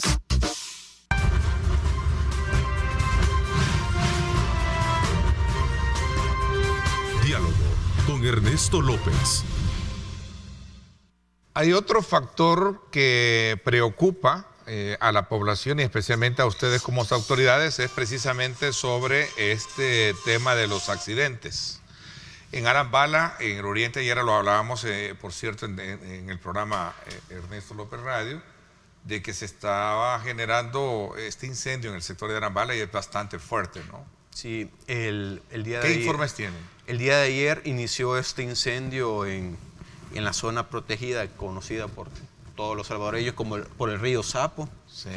Diálogo con Ernesto López. Hay otro factor que preocupa a la población y especialmente a ustedes como autoridades, es precisamente sobre este tema de los accidentes. En Arambala, en el oriente, ayer lo hablábamos, por cierto, en el programa Ernesto López Radio, de que se estaba generando este incendio en el sector de Arambala y es bastante fuerte, ¿no? Sí, el día de ¿Qué ayer, informes tienen? El día de ayer inició este incendio en la zona protegida, conocida por todos los salvadoreños como por el río Sapo. Sí.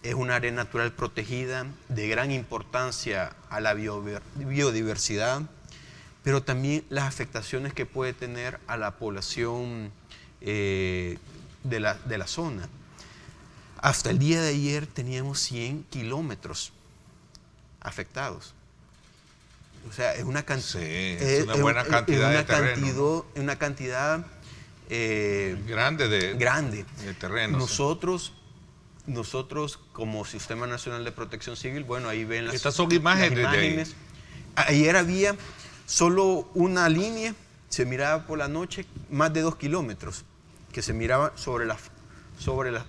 Es una área natural protegida de gran importancia a la biodiversidad, pero también las afectaciones que puede tener a la población de la zona. Hasta el día de ayer teníamos 100 kilómetros afectados. O sea, es una cantidad. Sí, es una buena cantidad de terreno. Una cantidad grande grande de terreno. Nosotros como Sistema Nacional de Protección Civil, bueno, ahí ven Estas son imágenes. las imágenes. Ayer había solo una línea, se miraba por la noche más de 2 kilómetros, que se miraba sobre la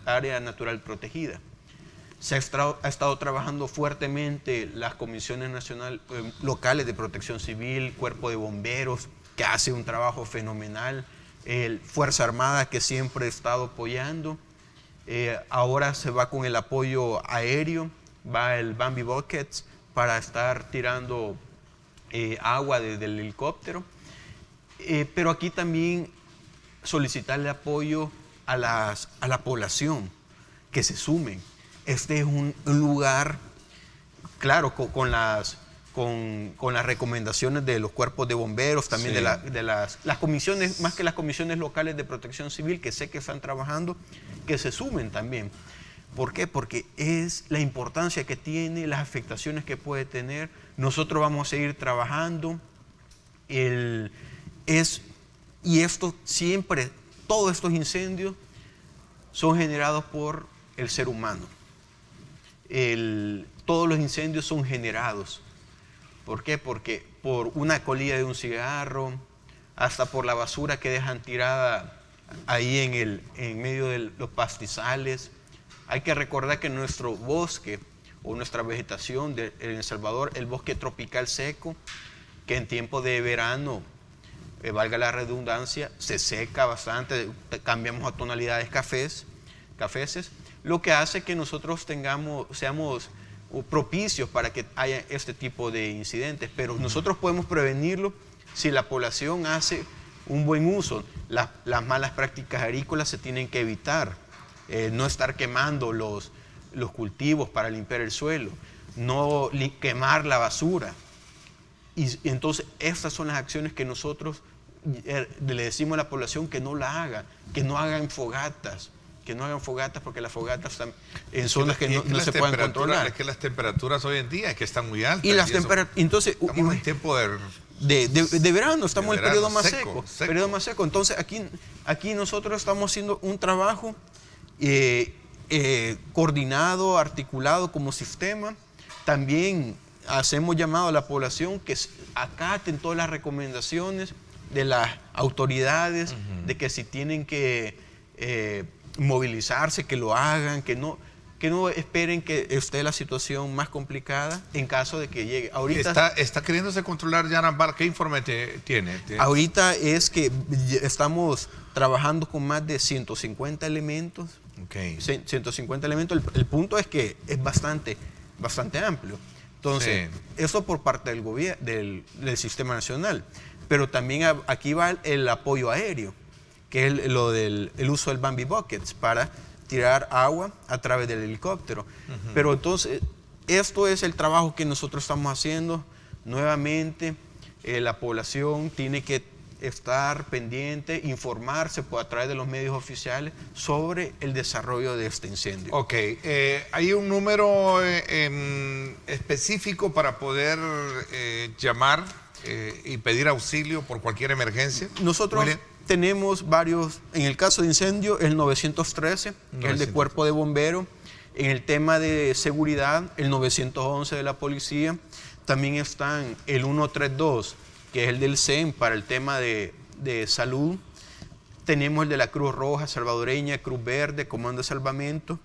área natural protegida. Se ha estado trabajando fuertemente las comisiones locales de protección civil, cuerpo de bomberos, que hace un trabajo fenomenal, Fuerza Armada, que siempre ha estado apoyando. Ahora se va con el apoyo aéreo, va el Bambi Buckets para estar tirando agua desde el helicóptero. Pero aquí también solicitarle apoyo a la población, que se sumen. Este es un lugar, claro, con las recomendaciones de los cuerpos de bomberos, también sí, de las comisiones, más que las comisiones locales de protección civil, que sé que están trabajando, que se sumen también. ¿Por qué? Porque es la importancia que tiene, las afectaciones que puede tener. Nosotros vamos a seguir trabajando. Y esto siempre, todos estos incendios son generados por el ser humano. Todos los incendios son generados. ¿Por qué? Porque por una colilla de un cigarro, hasta por la basura que dejan tirada ahí en medio de los pastizales. Hay que recordar que nuestro bosque o nuestra vegetación en El Salvador, el bosque tropical seco, que en tiempo de verano, valga la redundancia, se seca bastante, cambiamos a tonalidades cafeces, lo que hace que nosotros seamos propicios para que haya este tipo de incidentes, pero nosotros podemos prevenirlo si la población hace un buen uso. Las malas prácticas agrícolas se tienen que evitar, no estar quemando los cultivos para limpiar el suelo, no quemar la basura. Y entonces estas son las acciones que nosotros le decimos a la población que no la haga, que no hagan fogatas, porque las fogatas están en zonas que no se pueden controlar. Es que las temperaturas hoy en día es que están muy altas. Y las temperaturas, entonces, estamos en tiempo de verano, estamos en el periodo más seco. Periodo más seco. Entonces aquí nosotros estamos haciendo un trabajo coordinado, articulado como sistema. También hacemos llamado a la población que acaten todas las recomendaciones de las autoridades, de que si tienen que movilizarse, que lo hagan, que no esperen que esté la situación más complicada en caso de que llegue. Ahorita está queriéndose controlar ya Arambala. ¿Qué informe tiene? Ahorita es que estamos trabajando con más de 150 elementos. Okay. 150 elementos. El punto es que es bastante amplio. Entonces, eso por parte del gobierno, del sistema nacional. pero también aquí va el apoyo aéreo, que es lo del el uso del Bambi Buckets para tirar agua a través del helicóptero. Pero entonces, esto es el trabajo que nosotros estamos haciendo. Nuevamente, la población tiene que estar pendiente, informarse a través de los medios oficiales sobre el desarrollo de este incendio. Ok, ¿hay un número específico para poder llamar y pedir auxilio por cualquier emergencia? Nosotros tenemos varios, en el caso de incendio, el 913, que es el de Cuerpo de Bomberos. En el tema de seguridad, el 911 de la policía. También están el 132, que es el del CEN para el tema de salud. Tenemos el de la Cruz Roja salvadoreña, Cruz Verde, Comando de Salvamento.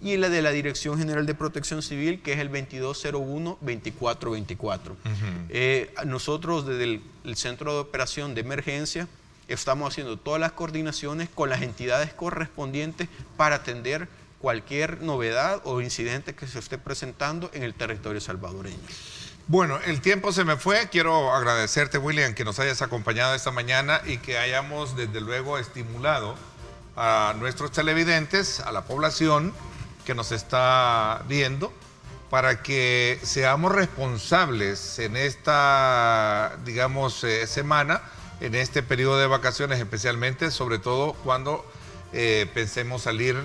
Y la de la Dirección General de Protección Civil, que es el 2201-2424. Nosotros desde el Centro de Operación de Emergencia estamos haciendo todas las coordinaciones con las entidades correspondientes para atender cualquier novedad o incidente que se esté presentando en el territorio salvadoreño. Bueno, el tiempo se me fue. Quiero agradecerte, William, que nos hayas acompañado esta mañana y que hayamos, desde luego, estimulado a nuestros televidentes, a la población que nos está viendo, para que seamos responsables en esta, digamos, semana, en este periodo de vacaciones especialmente, sobre todo cuando pensemos salir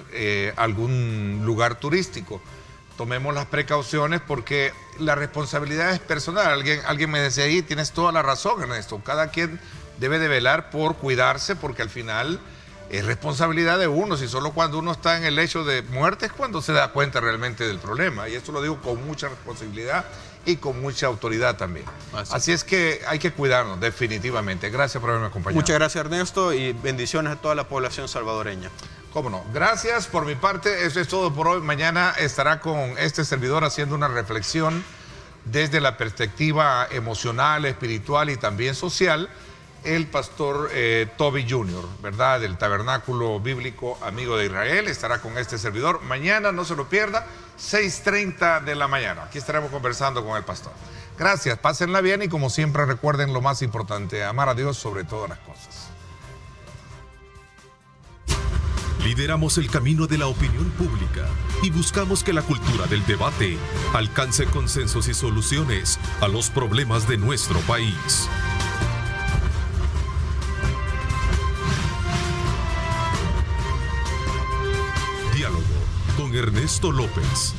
a algún lugar turístico. Tomemos las precauciones porque la responsabilidad es personal. Alguien me decía ahí, tienes toda la razón en esto. Cada quien debe de velar por cuidarse porque al final es responsabilidad de uno. Si solo cuando uno está en el lecho de muerte es cuando se da cuenta realmente del problema. Y esto lo digo con mucha responsabilidad y con mucha autoridad también. Así es que hay que cuidarnos definitivamente. Gracias por haberme acompañado. Muchas gracias, Ernesto, y bendiciones a toda la población salvadoreña. Cómo no. Gracias por mi parte. Eso es todo por hoy. Mañana estará con este servidor haciendo una reflexión desde la perspectiva emocional, espiritual y también social, el pastor Toby Jr., ¿verdad? Del Tabernáculo Bíblico Amigo de Israel. Estará con este servidor. Mañana, no se lo pierda, 6:30 de la mañana. Aquí estaremos conversando con el pastor. Gracias, pásenla bien y como siempre recuerden lo más importante, amar a Dios sobre todas las cosas. Lideramos el camino de la opinión pública y buscamos que la cultura del debate alcance consensos y soluciones a los problemas de nuestro país. Diálogo con Ernesto López.